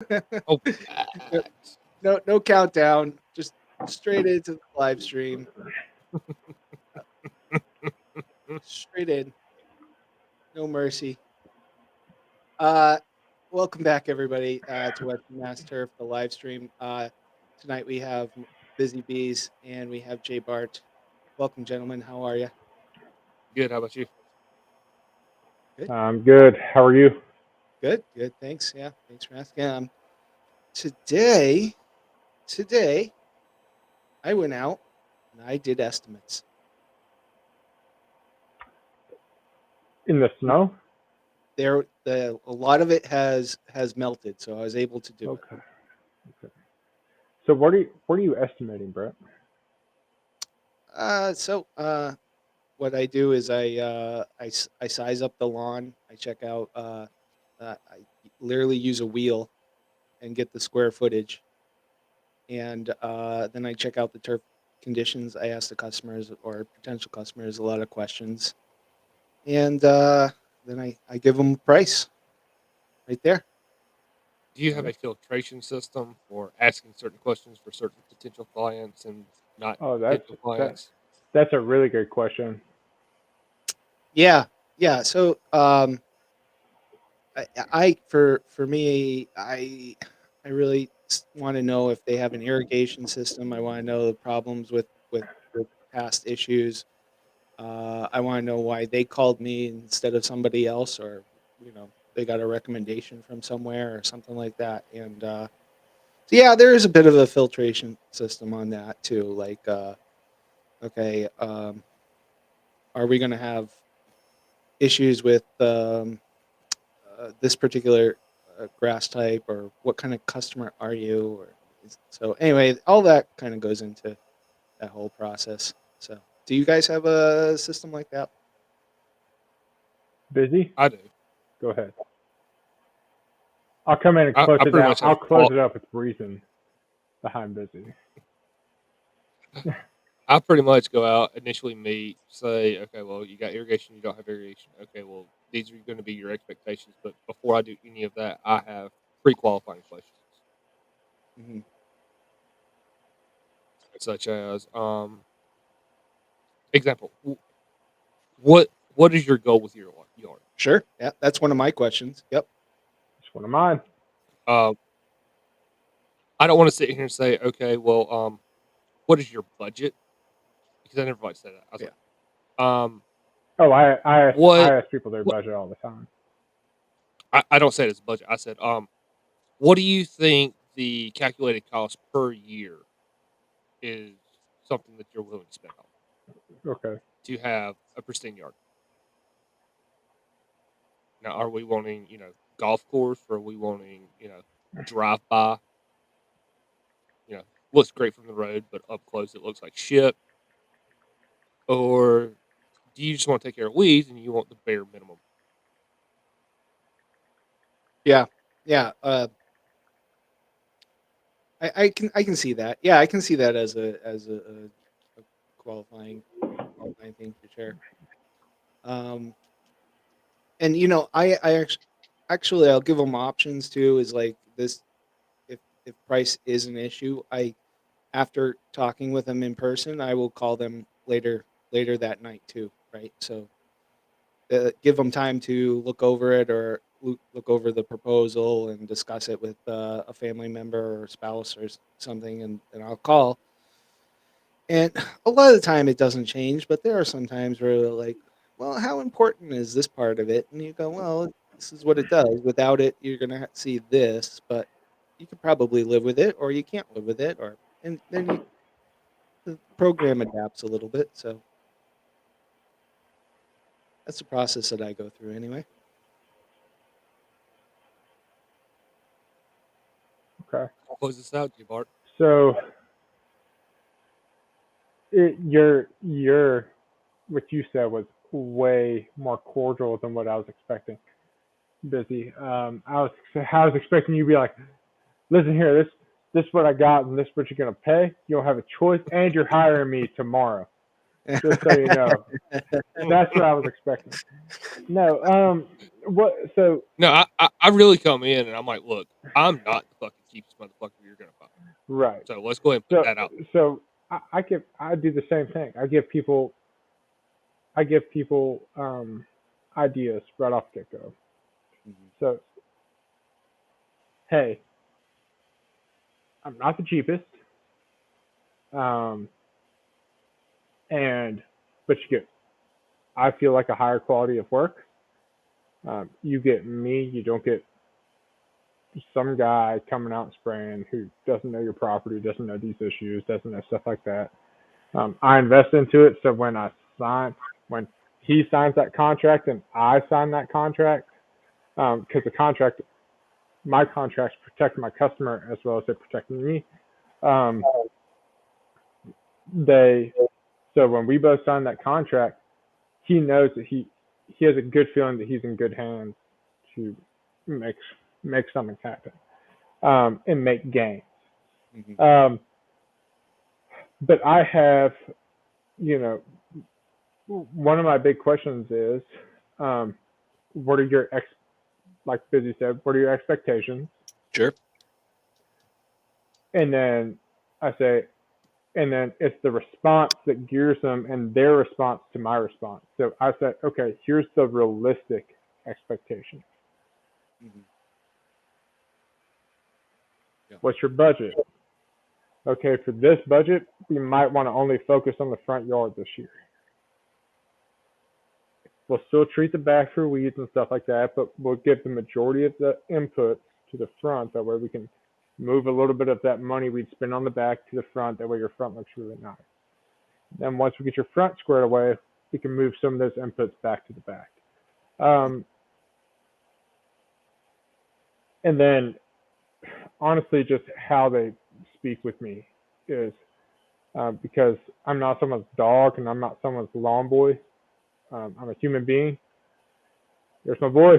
Oh, No, facts. no countdown. Just straight into the live stream. Straight in. No mercy. Uh, Welcome back, everybody, to Western Mass Turf, the live stream. Tonight we have Busy Bees and we have Jay Bart. Welcome, gentlemen. How are you? Good. How about you? Good. I'm good. How are you? Good. Good. Thanks. Yeah. Thanks for asking. Today, today I went out and I did estimates. In the snow? A lot of it has melted, so I was able to do it. Okay. Okay. So what are you estimating, Brett? So what I do is I size up the lawn. I check out. I literally use a wheel and get the square footage, and then I check out the turf conditions. I ask the customers or potential customers a lot of questions, and then I give them a price right there. Do you have Yeah. a filtration system for asking certain questions for certain potential clients and not Oh, that's potential that clients? that's a really good question. Yeah, yeah. For me, I really want to know if they have an irrigation system. I want to know the problems with past issues. I want to know why they called me instead of somebody else, or they got a recommendation from somewhere or something like that. And so yeah, there is a bit of a filtration system on that too. Like, okay, are we going to have issues with this particular grass type, or what kind of customer are you? So anyway, all that kind of goes into that whole process. So, do you guys have a system like that? Busy? I do. Go ahead. I'll come in and close I it pretty out. much have I'll a close it up with reason behind busy. I pretty much go out, initially meet, say, okay, well, you got irrigation, you don't have irrigation. Okay, well, these are going to be your expectations. But before I do any of that, I have pre-qualifying questions, Hmm. such as, example, what is your goal with your yard? Sure. Yeah, that's one of my questions. Yep. It's one of mine. Uh, I don't want to sit here and say, okay, well, what is your budget? Because I never like to say that. I was Yeah. like, Oh, I what, ask people their what? budget all the time. I don't say it as a budget. I said, what do you think the calculated cost per year is something that you're willing to spend on Okay. to have a pristine yard? Now, are we wanting, golf course, or are we wanting, drive by, looks great from the road, but up close it looks like shit? Or do you just want to take care of weeds and you want the bare minimum? Yeah. Yeah. I can see that. Yeah, I can see that a qualifying thing for sure. Um, and actually I'll give them options too. Is like this, if price is an issue, I after talking with them in person, I will call them later that night too. Right. So give them time to look over it, or look over the proposal and discuss it with a family member or spouse or something, and I'll call. And a lot of the time it doesn't change, but there are some times where they're like, well, how important is this part of it? And you go, well, this is what it does. Without it, you're going to see this, but you could probably live with it, or you can't live with it, and then the program adapts a little bit. So that's the process that I go through anyway. Okay. Close this out, J Bart. So your what you said was way more cordial than what I was expecting. Busy. I was expecting you to be like, listen here, this is what I got and this is what you're gonna pay. You don't have a choice, and you're hiring me tomorrow. Just so you know, that's what I was expecting. No, what? So No, I really come in and I'm like, look, I'm not the fucking cheapest motherfucker you're gonna find. right. So let's go ahead and put that out. So I do the same thing. I give people ideas right off the get go. Mhm. So hey, I'm not the cheapest, um, and but you get I feel like a higher quality of work. You get me. You don't get some guy coming out and spraying who doesn't know your property, doesn't know these issues, doesn't know stuff like that. I invest into it, so when he signs that contract and I sign that contract, because my contracts protect my customer as well as they protect me. Um, they so when we both sign that contract, he knows that he has a good feeling that he's in good hands to make make something happen, and make gains. Mhm. Um, but I have, you know, one of my big questions is, um, what are your like Busy said, what are your expectations? Sure. And then I say, and then it's the response that gears them and their response to my response. So I said, okay, here's the realistic expectation. Mhm. Yeah. What's your budget? Okay, for this budget, we might want to only focus on the front yard this year. We'll still treat the back for weeds and stuff like that, but we'll give the majority of the input to the front. That way we can move a little bit of that money we'd spend on the back to the front. That way your front looks really nice. Then once we get your front squared away, we can move some of those inputs back to the back. And then honestly, just how they speak with me is, because I'm not someone's dog and I'm not someone's lawn boy. I'm a human being. There's my boy.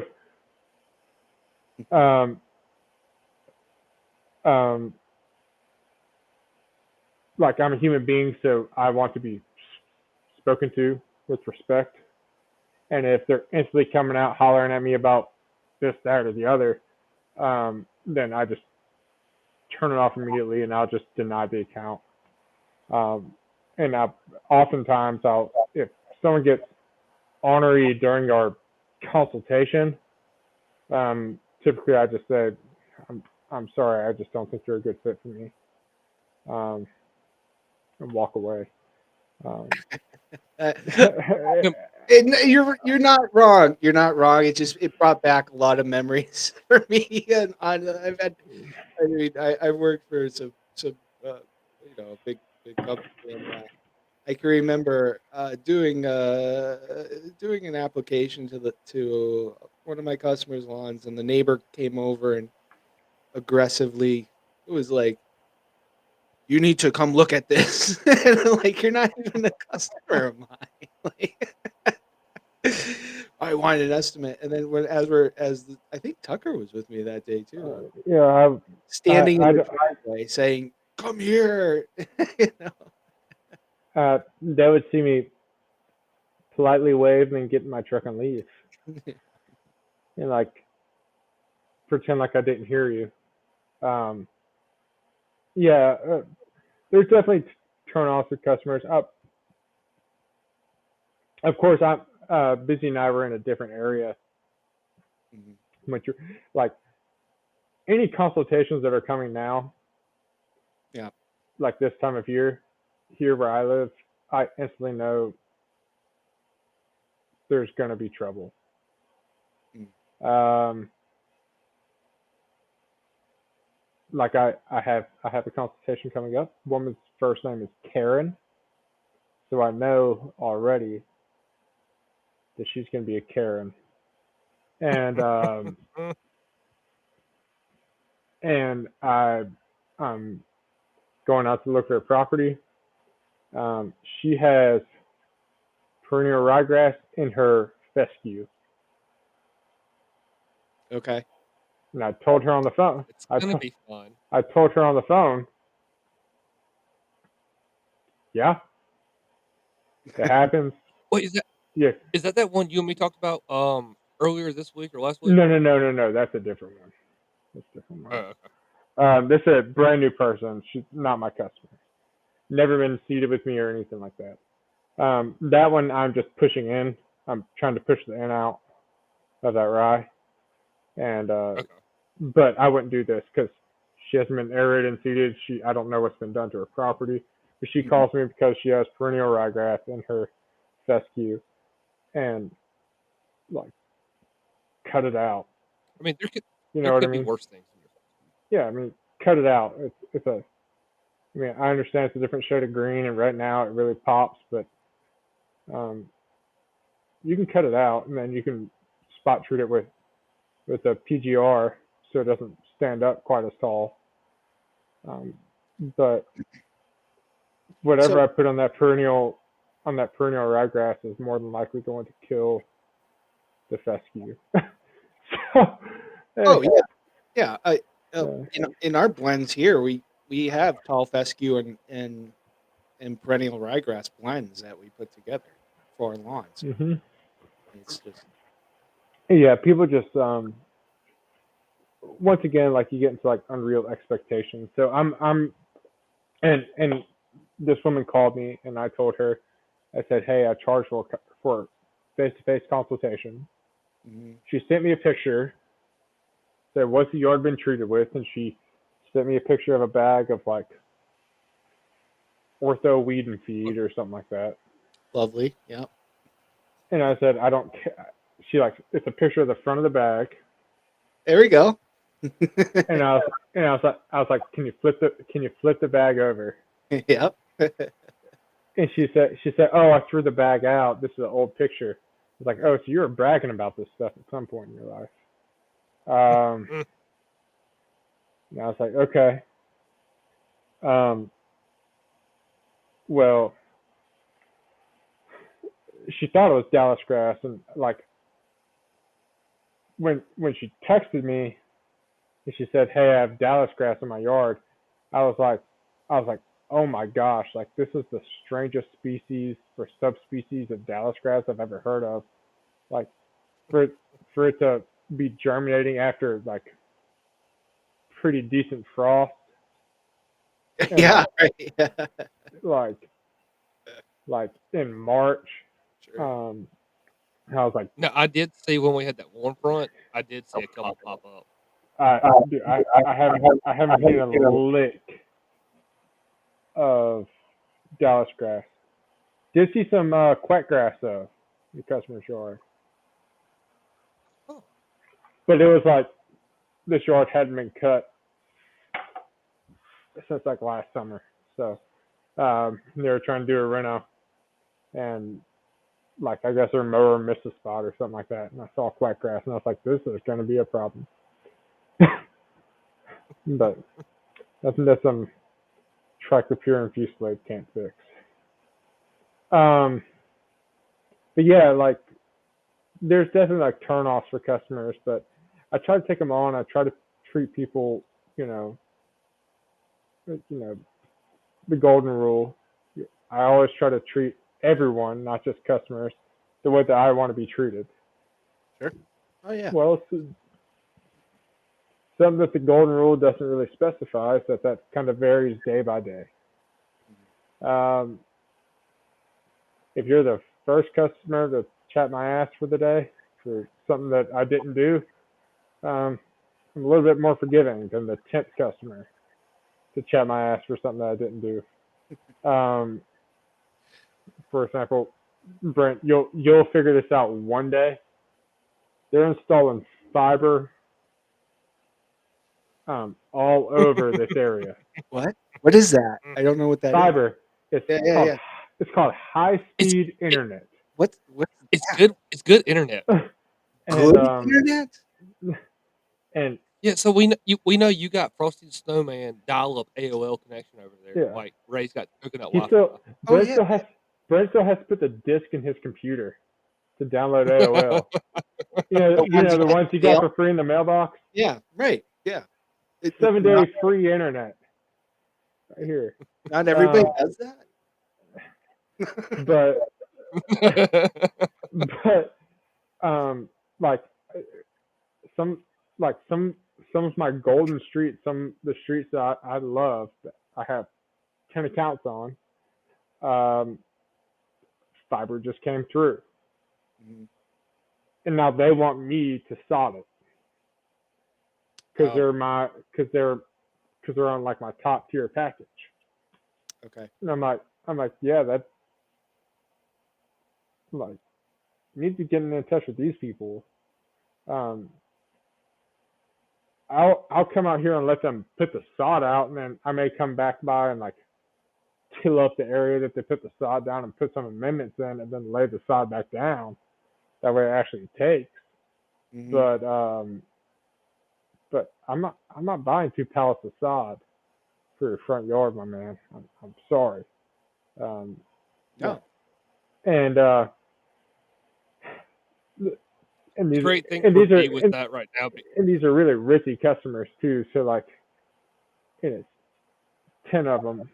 Um, um, like I'm a human being, so I want to be spoken to with respect. And if they're instantly coming out hollering at me about this, that, or the other, then I just turn it off immediately and I'll just deny the account. Um, and oftentimes if someone gets ornery during our consultation, typically I just say, I'm sorry, I just don't think you're a good fit for me, and walk away. Um, Uh, Yep. you're not wrong. You're not wrong. It brought back a lot of memories for me. And I've worked for some uh, big company, and I can remember doing an application to one of my customers' lawns, and the neighbor came over and aggressively, it was like, you need to come look at this. And I'm like, you're not even a customer of mine. Like, I want an estimate. And then I think Tucker was with me that day too, yeah, standing in I, the driveway saying, "Come here." You know? they would see me politely wave and then get in my truck and leave, and like pretend like I didn't hear you. Um, yeah, there's definitely turn-offs with customers. Of course, I'm Busy and I were in a different area. Mhm. Which, like, any consultations that are coming now, Yeah. like this time of year, here where I live, I instantly know there's going to be trouble. Mm. Like I have a consultation coming up. Woman's first name is Karen, so I know already that she's going to be a Karen, and I'm going out to look for a property. She has perennial ryegrass in her fescue, Okay. and I told her on the phone. It's gonna be fun. I told her on the phone. Yeah, it happens. Wait, Yeah, is that one you and me talked about? earlier this week or last week? No. That's a different one. That's a different one. Okay. This is a brand new person. She's not my customer. Never been seated with me or anything like that. That one I'm just pushing in. I'm trying to push the in out of that rye. And Okay. but I wouldn't do this because she hasn't been aerated and seeded. I don't know what's been done to her property. But she calls me because she has perennial ryegrass in her fescue, and like cut it out. I mean, You there know what I could be mean? worse things. Yeah, I mean, cut it out. It's a. I mean, I understand it's a different shade of green, and right now it really pops, but you can cut it out, and then you can spot treat it with a PGR so it doesn't stand up quite as tall. But whatever So- I put on that perennial ryegrass is more than likely going to kill the fescue. So, Oh yeah. Yeah. In our blends here, we have tall fescue and perennial ryegrass blends that we put together for our lawns. hmm It's just Yeah, people just once again, like, you get into like unreal expectations. So and this woman called me and I told her, I said, hey, I charge for face-to-face consultation. mhm. She sent me a picture, said, what's the yard been treated with? And she sent me a picture of a bag of like ortho weed and feed or something like that. Lovely. Yeah. And I said, I don't care. It's a picture of the front of the bag. There we go. And I was like, can you flip the bag over? Yep. And she said, oh, I threw the bag out. This is an old picture. I was like, oh, so you were bragging about this stuff at some point in your life. And I was like, okay. Well, she thought it was Dallas grass, and like when she texted me and she said, hey, I have Dallas grass in my yard, I was like, oh my gosh, like, this is the strangest species or subspecies of Dallas grass I've ever heard of. Like, for it to be germinating after like pretty decent frost. Yeah. Right. Yeah. Like in March. Sure. I was like, No, I did see when we had that warm front. I did see a couple pop up. dude, I haven't seen a lick of Dallas grass. Did see some quack grass though, in the customer's yard. Oh. But it was like this yard hadn't been cut since like last summer. So they were trying to do a reno, and like, I guess their mower missed a spot or something like that, and I saw quack grass, and I was like, this is going to be a problem. But that's some triclopyr and fusilade can't fix. But yeah, like, there's definitely like turnoffs for customers, but I try to take them on. I try to treat people, the golden rule. I always try to treat everyone, not just customers, the way that I want to be treated. Sure. Oh yeah. Well, it's something that the golden rule doesn't really specify, so that kind of varies day by day. If you're the first customer to chat my ass for the day for something that I didn't do, I'm a little bit more forgiving than the 10th customer to chat my ass for something that I didn't do. For example, Brent, you'll figure this out one day. They're installing fiber all over this area. What? What is that? I don't know what that is. Fiber. It's Yeah. It's called high-speed internet. What? It's good. It's good internet. Good And internet? and Yeah, so we know you got Frosty the Snowman dial-up AOL connection over there. Yeah. Like Ray's got coconut he Wi-Fi. still Oh, Brent still has to put the disc in his computer to download AOL. The ones you got for free in the mailbox. Yeah. Right. Yeah. 7-day free internet. Right here. Not everybody does that. But like some some of my golden streets, some the streets that I love, that I have 10 accounts on. Um, Fiber just came through, Mhm. and now they want me to sod it because Oh, they're on like my top tier package. okay. And I'm like, yeah, that's like, you need to be getting in touch with these people. Um, I'll come out here and let them put the sod out, and then I may come back by and like till up the area that they put the sod down and put some amendments in, and then lay the sod back down. That way, it actually takes. Mhm. But I'm not buying 2 pallets of sod for your front yard, my man. I'm sorry. Um, No. and and The these great thing and for these are me with that right now, and these are really ritzy customers too. So like, it's 10 of them.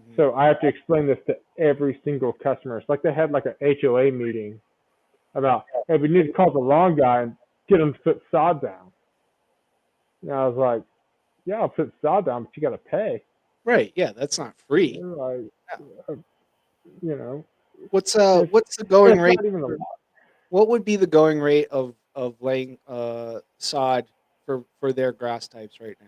Mhm. So I have to explain this to every single customer. It's like they had like an HOA meeting about, hey, we need to call the lawn guy and get him to put sod down. And I was like, yeah, I'll put sod down, but you got to pay. Right. Yeah, that's not free. They're like, Yeah. uh, you know, What's it's, the going it's rate? not even a For, lot. what would be the going rate of laying sod for their grass types right now?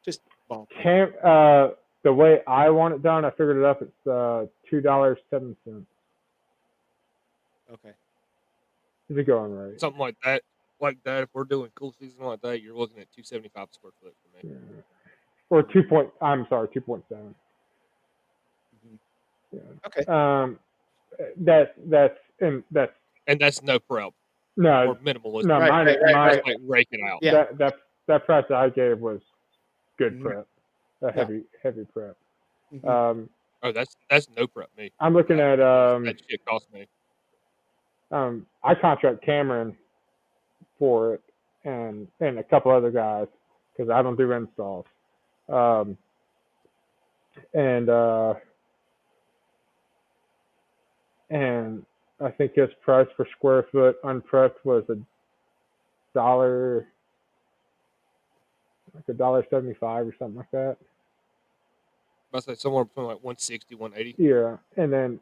Just ballpark. The way I want it done, I figured it up. It's $2.07 Okay. is the going rate. something like that, if we're doing cool season like that, you're looking at 275 square foot for me. Yeah. Or 2.7. Mhm. Yeah. Okay. That's And that's no prep no or minimalist. no Right. mine Right. Right. mine Just like rake it out. Yeah. that price that I gave was good Mhm. prep, Yeah. heavy prep. Mhm. Oh, that's no prep me. I'm looking at That shit cost me. I contract Cameron for it and a couple other guys because I don't do installs. Um, and and I think his price per square foot unprepped was $1, like $1.75 or something like that. I say somewhere between like 160, 180. Yeah, and then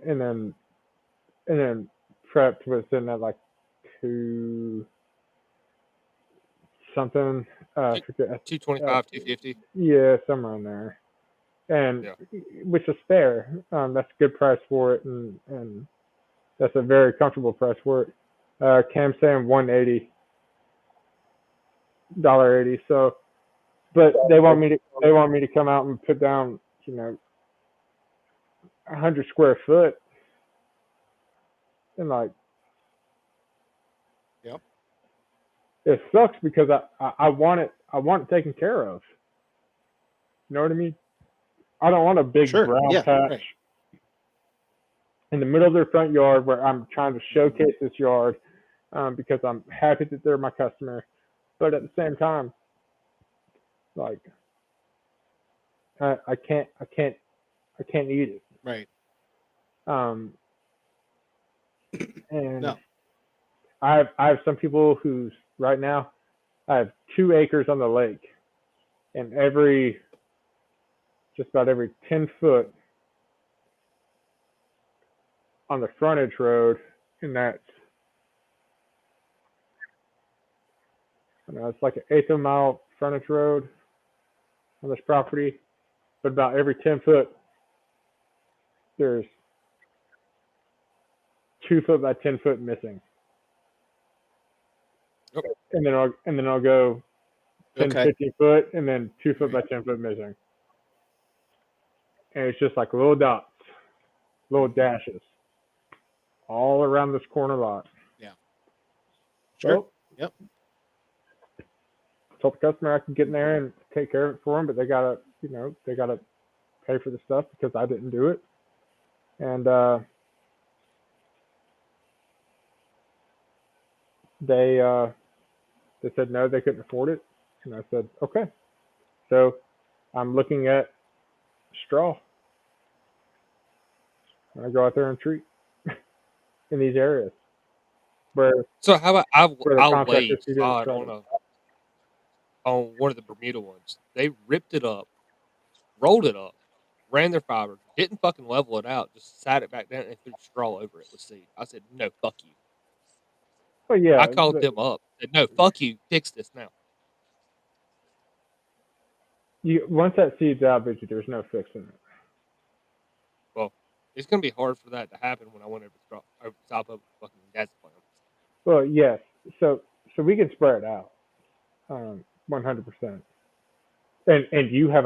prepped was in at like 2 something. I forget. 225, 250. Yeah, somewhere in there. And Yeah. which is fair. That's a good price for it, and that's a very comfortable price for it. Cam's saying $1.80. So, but they want me to come out and put down 100 square foot, and like Yep. it sucks because I want it taken care of. You know what I mean? I don't want a big Sure. brown Yeah. patch Right. in the middle of their front yard where I'm trying to Mhm. showcase this yard because I'm happy that they're my customer, but at the same time, like I can't eat it. Right. Um, and No. I have some people who's right now I have 2 acres on the lake, and just about every 10 foot on the frontage road, and that's it's like an eighth of a mile frontage road on this property, but about every 10 foot there's 2 foot by 10 foot missing, Yep. and then I'll go 10, Okay. 15 foot, and then 2 foot by Right. 10 foot missing, and it's just like little dots, little Mhm. dashes, all around this corner lot. Yeah. Sure. So Yep. told the customer I could get in there and take care of it for them, but they gotta pay for the stuff because I didn't do it, and they said no, they couldn't afford it, and I said okay. So I'm looking at straw. And I go out there and treat in these areas. where So how about where the I contractor laid see it sod struggle. on one of the Bermuda ones. They ripped it up, rolled it up, ran their fiber, didn't fucking level it out, just sat it back down and threw straw over it with seed. I said, no, fuck you. But I yeah, called them up. Said, no, fuck you. Fix this now. once that seed's out, but there's no fixing it. Well, it's gonna be hard for that to happen when I went over the top of fucking gas plant. Well, yes. So we can spray it out, 100%. And you have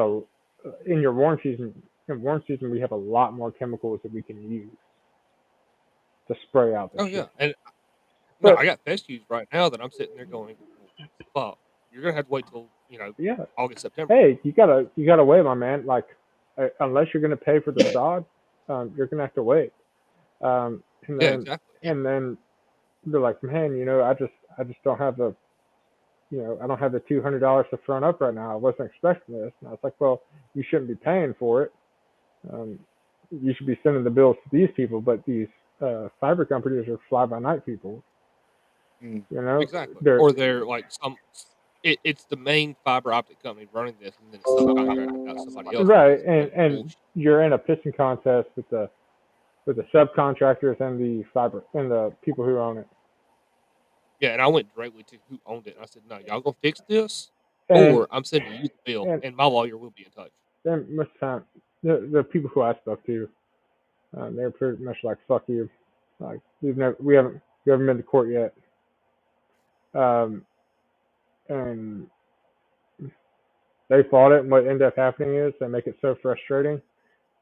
in your warm season. In warm season, we have a lot more chemicals that we can use to spray out this Oh shit. yeah, and no, But I got fescues right now that I'm sitting there going, fuck, you're gonna have to wait till yeah, August, September. hey, you gotta wait, my man. Like, unless you're gonna pay for the sod, you're gonna have to wait. And Yeah, then exactly. and then they're like, man, I just don't have the, I don't have the $200 to front up right now. I wasn't expecting this. And I was like, well, you shouldn't be paying for it. Um, you should be sending the bills to these people, but these fiber companies are fly by night people. Mm. Exactly. They're Or they're like it's the main fiber optic company running this, and then it's subcontracted out to somebody else. right, That's and bullshit. you're in a pissing contest with the subcontractors and the fiber and the people who own it. Yeah, and I went directly to who owned it. And I said, "No, y'all gonna fix this, And or I'm sending you the bill, and and my lawyer will be in touch." then most of the time, the people who I spoke to, they're pretty much like, "Fuck you," like we haven't been to court yet. And they fought it, and what ended up happening is they make it so frustrating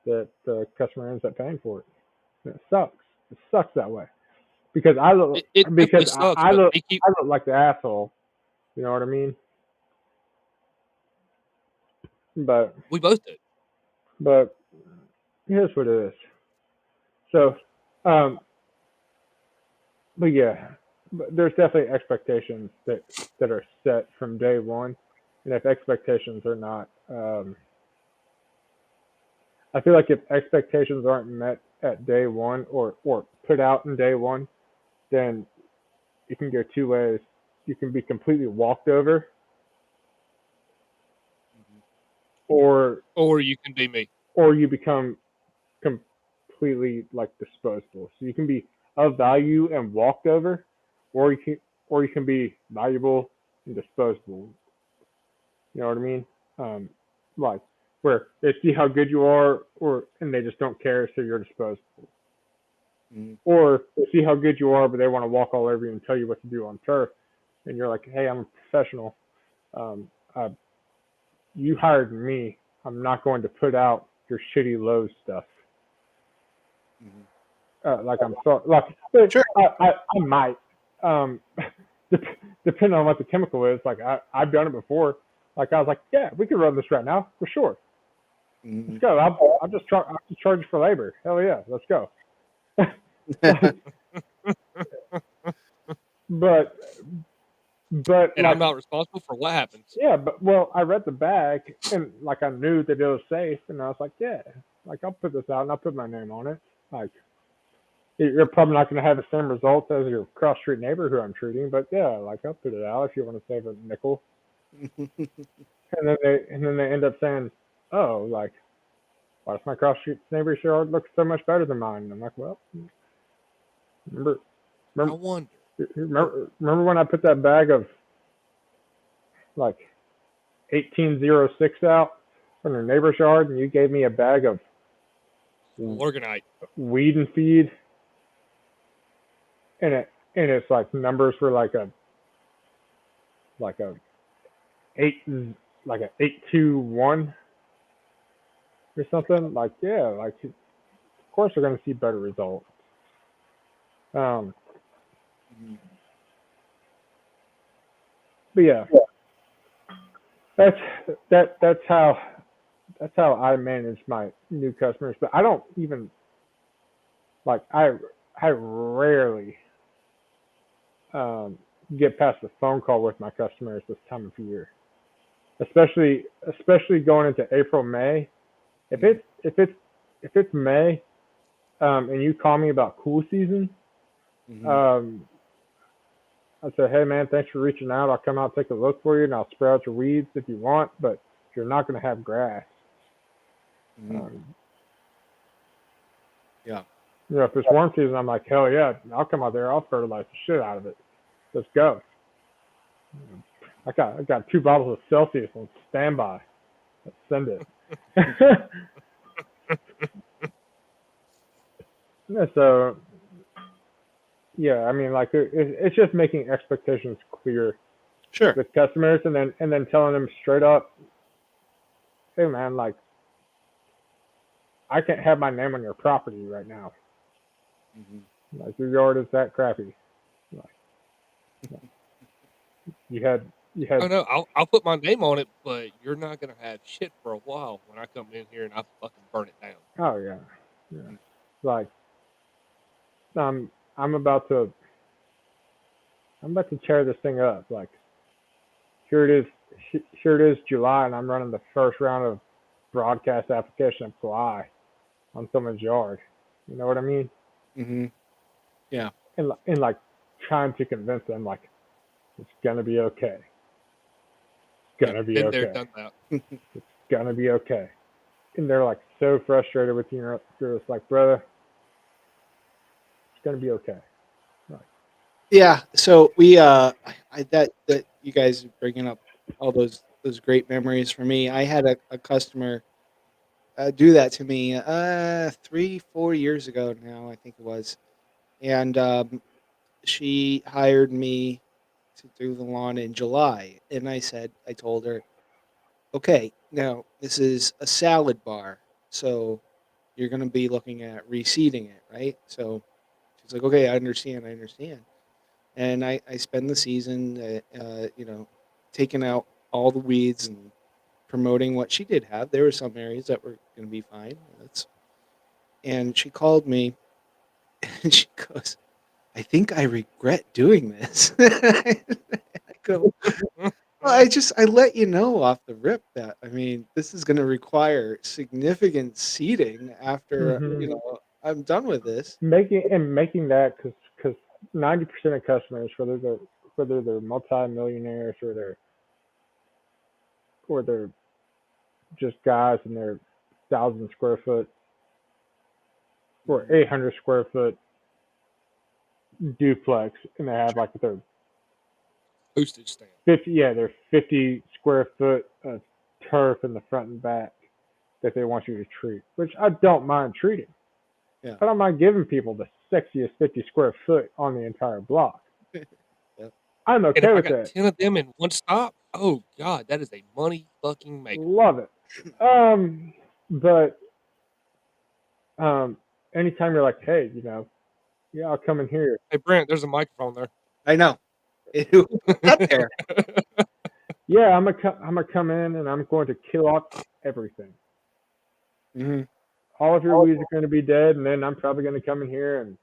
that the customer ends up paying for it. And it sucks. It sucks that way because It definitely sucks, but they keep. I look like the asshole. You know what I mean? But We both did. but here's what it is. So, but yeah, but there's definitely expectations that are set from day one, and if expectations are not, I feel like if expectations aren't met at day one or put out in day one, then it can go two ways. You can be completely walked over, or Or you can be me. you become completely like disposable. So you can be of value and walked over, or you can be valuable and disposable. You know what I mean? Um, like where they see how good you are, and they just don't care, so you're disposable. Mm. Or they see how good you are, but they want to walk all over you and tell you what to do on turf, and you're like, hey, I'm a professional. Um, uh, you hired me. I'm not going to put out your shitty Lowe's stuff. Like I'm sorry, like Sure. I might, depending on what the chemical is. Like I've done it before. Like I was like, yeah, we can run this right now for sure. Mm. Let's go. I'll just charge you for labor. Hell yeah, let's go. but And like, I'm not responsible for what happens. yeah, but well, I read the bag and like I knew that it was safe, and I was like, yeah, like I'll put this out and I'll put my name on it. Like you're probably not going to have the same results as your cross street neighbor who I'm treating, but yeah, like I'll put it out if you want to save a nickel. And then they end up saying, oh, like why does my cross street neighbor's yard look so much better than mine? And I'm like, well, remember, I remember, wonder. remember when I put that bag of like 1806 out from your neighbor's yard, and you gave me a bag of Organite. weed and feed, and it's like numbers were like a 821 or something. Like yeah, like of course they're gonna see better results. But yeah, that's how I manage my new customers. But I don't even like I rarely get past the phone call with my customers this time of year, especially going into April, May. If it's May, and you call me about cool season, I said, hey man, thanks for reaching out. I'll come out, take a look for you, and I'll spray out your weeds if you want, but you're not going to have grass. Mhm. Yeah. If it's warm season, I'm like, hell yeah, I'll come out there, I'll fertilize the shit out of it. Let's go. I got 2 bottles of Celsius on standby. Let's send it. So yeah, I mean, like it's just making expectations clear Sure. with customers, and then telling them straight up, hey man, like I can't have my name on your property right now. Mhm. Like your yard is that crappy. Like, you had Oh no, I'll put my name on it, but you're not gonna have shit for a while when I come in here and I fucking burn it down. oh yeah, like I'm I'm about to tear this thing up. Like here it is, July, and I'm running the first round of broadcast application apply on someone's yard. You know what I mean? Mhm. Yeah. And like trying to convince them like it's gonna be okay. It's gonna be Been there, okay. done that. It's gonna be okay. And they're like so frustrated with you. They're just like, brother, it's gonna be okay. Like, Yeah. So we that you guys are bringing up all those great memories for me. I had a customer do that to me 3-4 years ago now, I think it was, and she hired me to do the lawn in July, and I told her, okay, now this is a salad bar, so you're going to be looking at reseeding it, right? So she's like, okay, I understand. And I spend the season, taking out all the weeds and promoting what she did have. There were some areas that were going to be fine. And she called me and she goes, I think I regret doing this. I go, well, I let you know off the rip that, I mean, this is going to require significant seeding after, mm-hmm. I'm done with this. making that because 90% of customers, whether they're multi-millionaires or they're just guys in their 1,000 square foot or 800 square foot duplex, and they have like their Postage stamp. 50 square foot of turf in the front and back that they want you to treat, which I don't mind treating. Yeah. I don't mind giving people the sexiest 50 square foot on the entire block. Yep. I'm And if okay I with got that. 10 of them in one stop, oh god, that is a money fucking maker. Love it. But anytime you're like, hey, yeah, I'll come in here. Hey Brent, there's a microphone there. I know. Who got there? Yeah, I'm gonna come in and I'm going to kill off everything. Mhm. All of your weeds are going to be dead, and then I'm probably going to come in here and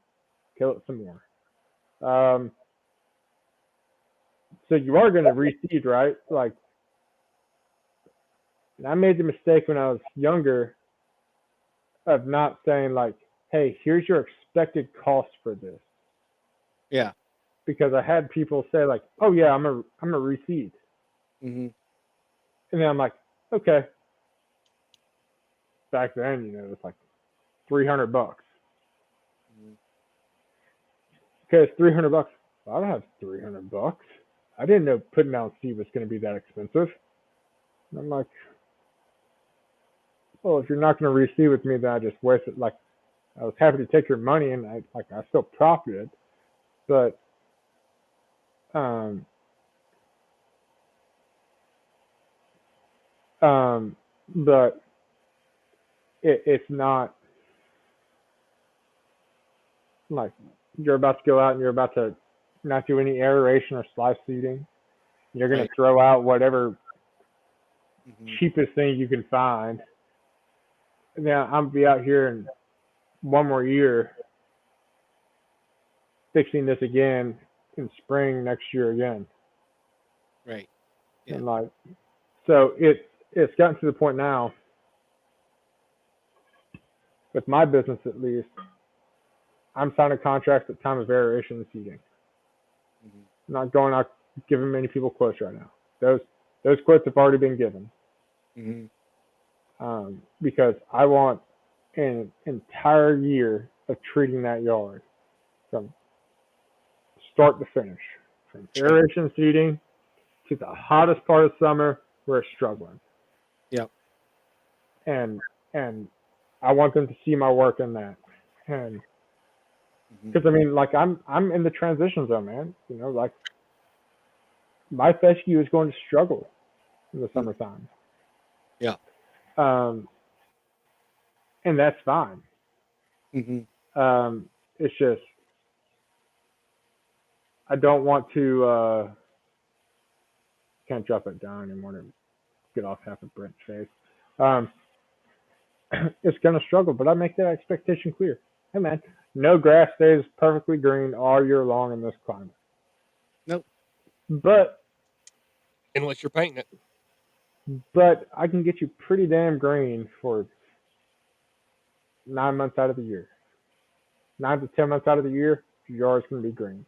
kill it some more. So you are going to reseed, right? Like, and I made the mistake when I was younger of not saying like, hey, here's your expected cost for this. Yeah. Because I had people say like, oh yeah, I'm a reseed. Mhm. And then I'm like, okay. Back then, it was like $300. Mhm. Okay, it's $300. Well, I don't have $300. I didn't know putting down seed was going to be that expensive. And I'm like, well, if you're not going to reseed with me, then I just wasted. Like, I was happy to take your money, and I still profited, but um, but it's not like you're about to go out and you're about to not do any aeration or slice seeding. You're going Right. to throw out whatever Mhm. cheapest thing you can find. And then I'm gonna be out here in one more year fixing this again in spring next year again. Right. Yeah. And like, so it's gotten to the point now with my business at least. I'm signing contracts at time of aeration and seeding. Mhm. not going out giving many people quotes right now. Those quotes have already been given. Because I want an entire year of treating that yard from start to finish, from Sure. aeration seeding to the hottest part of summer where it's struggling. Yep. And I want them to see my work in that. And because I mean, like I'm in the transition zone, man. You know, like my fescue is going to struggle in the summertime. Yeah. And that's fine. It's just I don't want to. Can't drop it down anymore to get off half of Brent's face. It's gonna struggle, but I make that expectation clear. Hey man, no grass stays perfectly green all year long in this climate. Nope. But Unless you're painting it. But I can get you pretty damn green for 9 months out of the year. 9 to 10 months out of the year, your yard's gonna be green.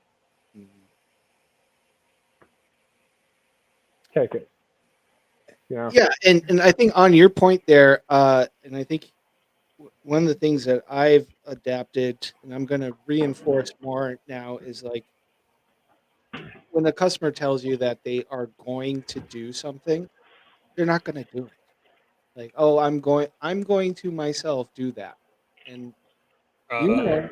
Take it. You know? Yeah, and I think on your point there, and I think one of the things that I've adapted and I'm going to reinforce more now is like when the customer tells you that they are going to do something, they're not going to do it. Like, oh, I'm going to myself do that, and No.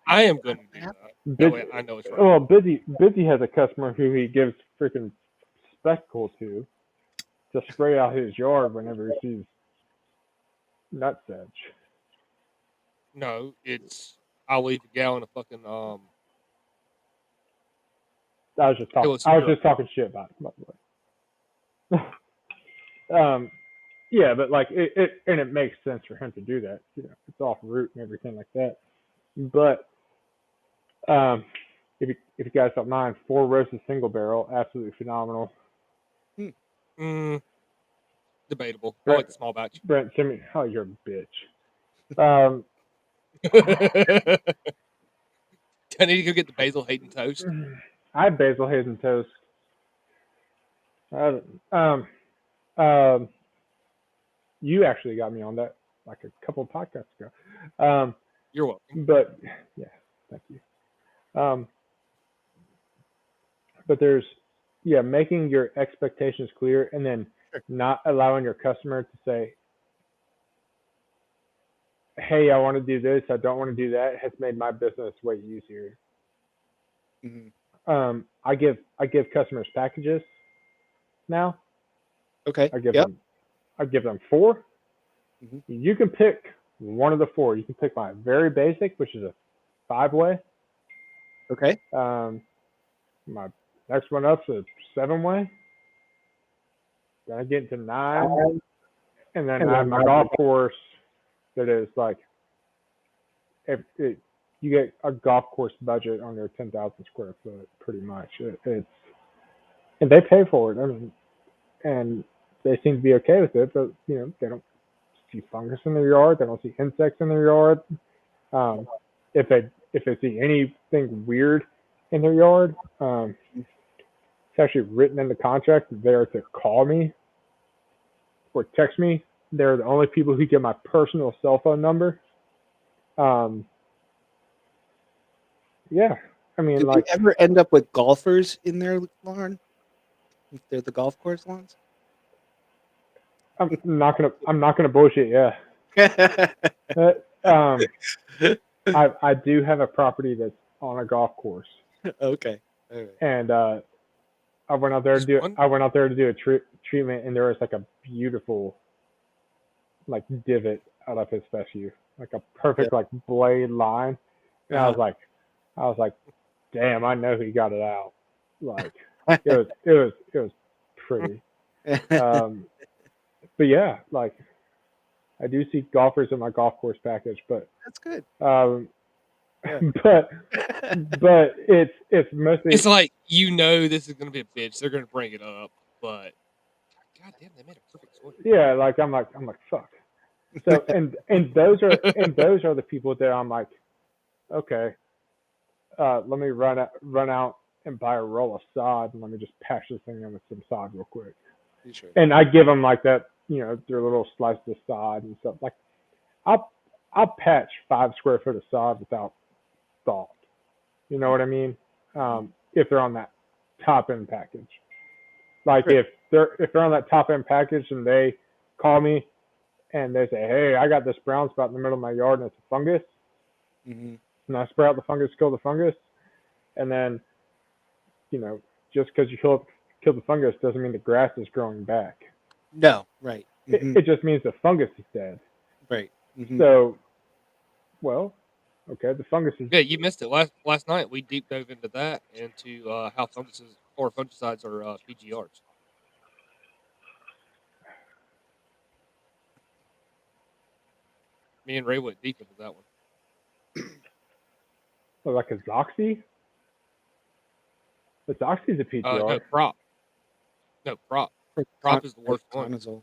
I am going to do that. That way I know it's right. Well, Busy has a customer who he gives freaking spectacle to spray out his yard whenever he sees nutsedge. No, it's I'll leave a gallon of fucking I was just talking shit about it, by the way. Yeah, but like it makes sense for him to do that. You know, it's off root and everything like that. But if you guys don't mind, Four Roses single barrel, absolutely phenomenal. Debatable. I like the small batch. Brent, send me. Oh, you're a bitch. I need to go get the Basil Hayden toast. I had Basil Hayden toast. You actually got me on that like a couple of podcasts ago. You're welcome. But yeah, thank you. But there's making your expectations clear and then not allowing your customer to say, hey, I want to do this, I don't want to do that, has made my business way easier. I give customers packages now. Okay. I give them 4. You can pick one of the 4. You can pick my very basic, which is a 5-way. Okay. My next one up's a 7-way. Then I get into 9, and then I have my golf course that is like, you get a golf course budget on your 10,000 square foot, pretty much. And they pay for it. I mean, and they seem to be okay with it, but you know, they don't see fungus in their yard. They don't see insects in their yard. If they see anything weird in their yard, it's actually written in the contract that they're to call me or text me. They're the only people who get my personal cell phone number. Yeah, I mean, do like, they ever end up with golfers in their lawn? If they're the golf course lawns? I'm not gonna bullshit. Yeah. I do have a property that's on a golf course. Okay. All right. And I went out there to do a treatment, and there was like a beautiful like divot out of his fescue, like a perfect like blade line. And I was like, damn, I know he got it out. Like it was pretty. But yeah, like I do see golfers in my golf course package, but that's good. But it's mostly, it's like, you know, this is gonna be a bitch. They're gonna bring it up, but god damn, they made a perfect choice. Yeah, like I'm like fuck. So and those are the people that I'm like, okay, let me run out and buy a roll of sod and let me just patch this thing in with some sod real quick. Sure. And I give them like that, their little slices of sod and stuff. Like I'll patch 5 square foot of sod without thought. You know what I mean? If they're on that top end package. Like Right. if they're on that top end package and they call me and they say, hey, I got this brown spot in the middle of my yard and it's a fungus, Mm-hmm. and I spray out the fungus, kill the fungus, and then, just because you kill the fungus doesn't mean the grass is growing back. No, right. Mm-hmm. It just means the fungus is dead. Right. Mm-hmm. So, well, okay, the fungus is Yeah, you missed it last night. We deep dove into that, into how funguses or fungicides are PGRs. Me and Ray went deep into that one. like a Zoxy. The Zoxy's a PGR. No, prop. No, prop. Prop is the worst one. Proconazole.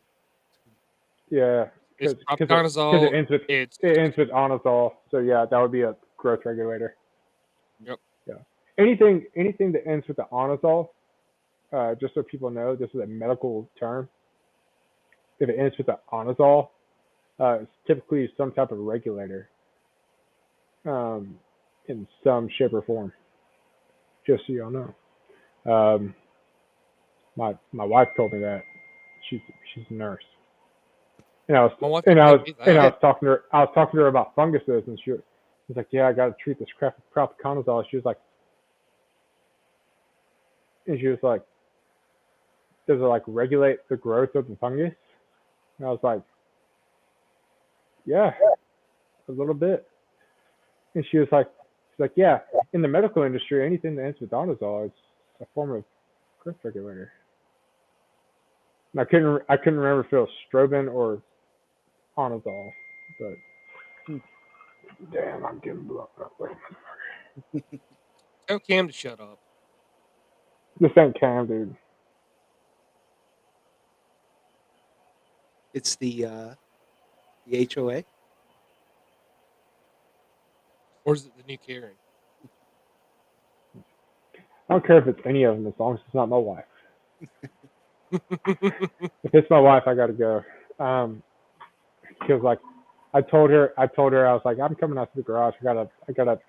Yeah, It's because propiconazole. it ends with onazole. So yeah, that would be a growth regulator. Yep. Yeah. Anything that ends with the onazole, just so people know, this is a medical term. If it ends with the onazole, it's typically some type of regulator, in some shape or form. Just so y'all know. My wife told me that. She's a nurse. And I was talking to her about funguses, and she was like, "Yeah, I got to treat this crap with propiconazole." She was like, "Does it like regulate the growth of the fungus?" And I was like, "Yeah, a little bit." And she's like, "Yeah, in the medical industry, anything that ends with onazole is a form of growth regulator." And I couldn't remember if it was strobin or onazole, but damn, I'm getting blown up. Tell Cam to shut up. This ain't Cam, dude. It's the HOA. Or is it the new Karen? I don't care if it's any of them as long as it's not my wife. If it's my wife, I gotta go. Because like I told her I was like, I'm coming out to the garage. I gotta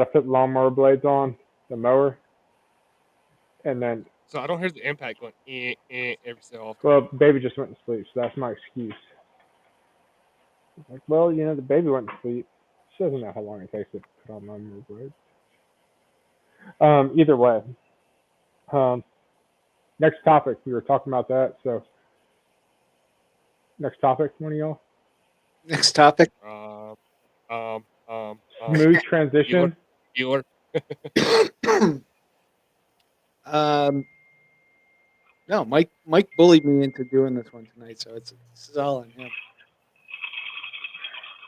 put lawnmower blades on the mower, and then. So I don't hear the impact going every so often. Well, baby just went to sleep, so that's my excuse. Like, well, the baby went to sleep. She doesn't know how long it takes to put on lawnmower blades. Either way. Next topic. We were talking about that, so next topic, one of y'all. Next topic. Smooth transition. Bueller. No, Mike bullied me into doing this one tonight, so this is all on him.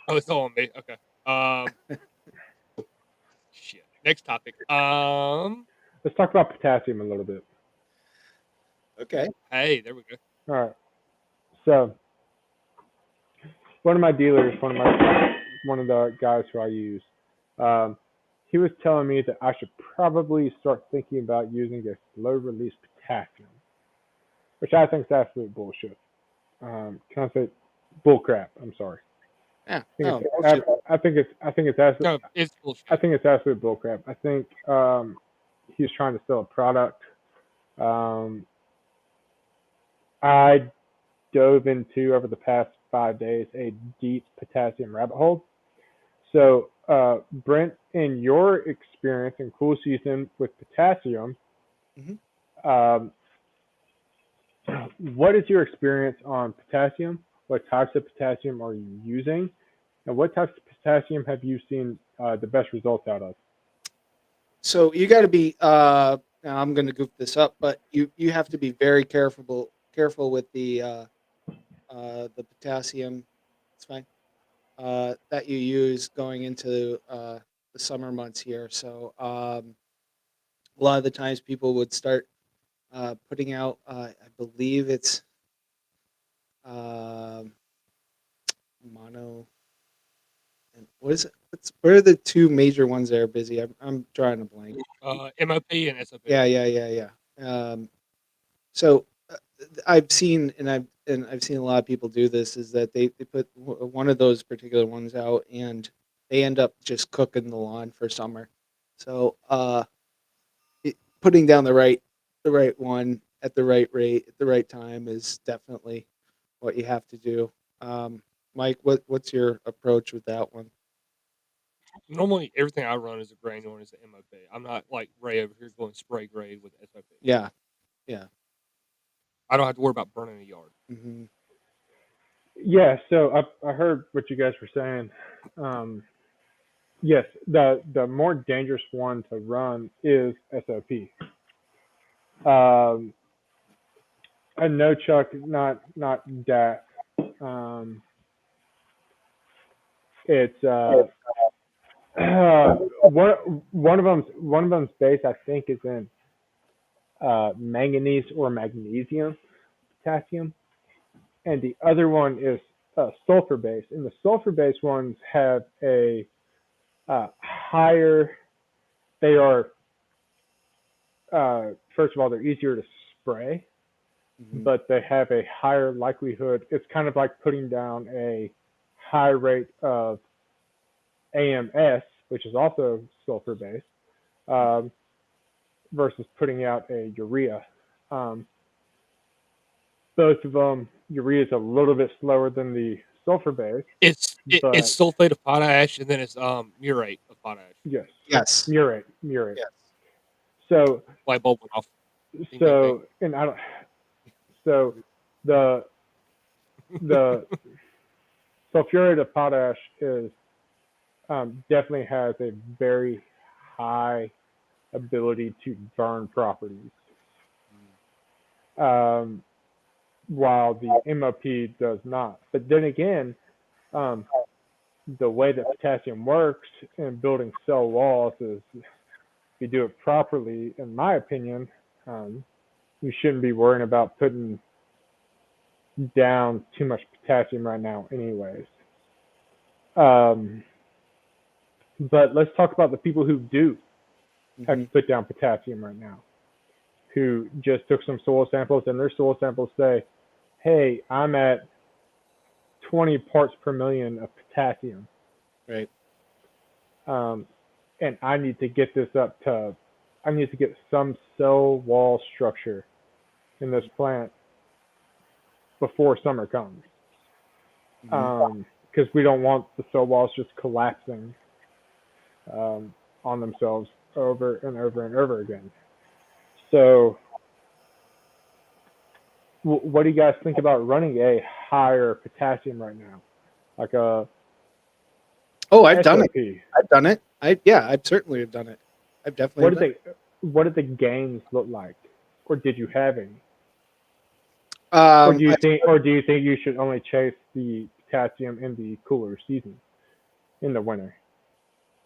Oh, it's all on me. Okay. Shit. Next topic. Let's talk about potassium a little bit. Okay. Hey, there we go. All right. So, one of my dealers, one of the guys who I use, he was telling me that I should probably start thinking about using a slow-release potassium, which I think is absolute bullshit. Can I say bullcrap? I'm sorry. Yeah. I think it's absolute. No, it's bullshit. I think it's absolute bullcrap. I think he's trying to sell a product. I dove into, over the past 5 days, a deep potassium rabbit hole. So, Brent, in your experience in cool season with potassium, what is your experience on potassium? What types of potassium are you using? And what types of potassium have you seen the best results out of? So you got to be. Now I'm going to goof this up, but you have to be very careful with the potassium. It's fine. That you use going into the summer months here. So a lot of the times people would start putting out. I believe it's mono. And what is it? What are the two major ones that are busy? I'm drawing a blank. MOP and SOP. Yeah. So I've seen I've seen a lot of people do this is that they put one of those particular ones out and they end up just cooking the lawn for summer. So putting down the right one at the right rate at the right time is definitely what you have to do. Mike, what's your approach with that one? Normally, everything I run is a granular and is an MOP. I'm not like Ray over here going spray grade with SOP. Yeah. I don't have to worry about burning a yard. hmm Yeah, so I heard what you guys were saying. Yes, the more dangerous one to run is SOP. I know Chuck, not DAF. It's one of them's base I think is in manganese or magnesium potassium, and the other one is sulfur based. And the sulfur based ones have a higher. They are first of all they're easier to spray, but they have a higher likelihood. It's kind of like putting down a high rate of AMS, which is also sulfur based, versus putting out a urea. Both of them, urea is a little bit slower than the sulfur base. It's But sulfate of potash and then it's murate of potash. yes, murate. Yes. So Light bulb went off. Ding, so and I don't. So the sulfurate of potash is definitely has a very high ability to burn properties, while the MOP does not. But then again, the way that potassium works in building cell walls is, if you do it properly, in my opinion, you shouldn't be worrying about putting down too much potassium right now anyways. But let's talk about the people who do have to put down potassium right now, who just took some soil samples and their soil samples say, hey, I'm at 20 parts per million of potassium. Right. And I need to get this up to, I need to get some cell wall structure in this plant before summer comes. Because we don't want the cell walls just collapsing on themselves over and over and over again. So what do you guys think about running a higher potassium right now? Like a I've done SOP? it. I've done it. I've certainly have done it. I've definitely What did the gains look like? Or did you have any? Or do you think you should only chase the potassium in the cooler season, in the winter,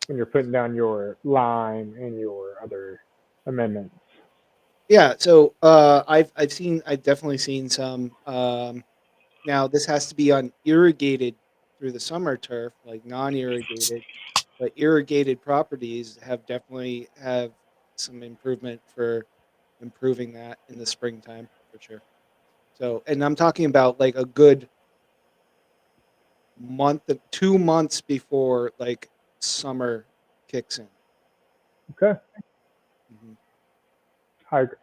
when you're putting down your lime and your other amendments? Yeah, so I've definitely seen some. Now this has to be on irrigated through the summer turf, like non-irrigated, but irrigated properties definitely have some improvement for improving that in the springtime for sure. So, and I'm talking about like a good month, 2 months before like summer kicks in. Okay.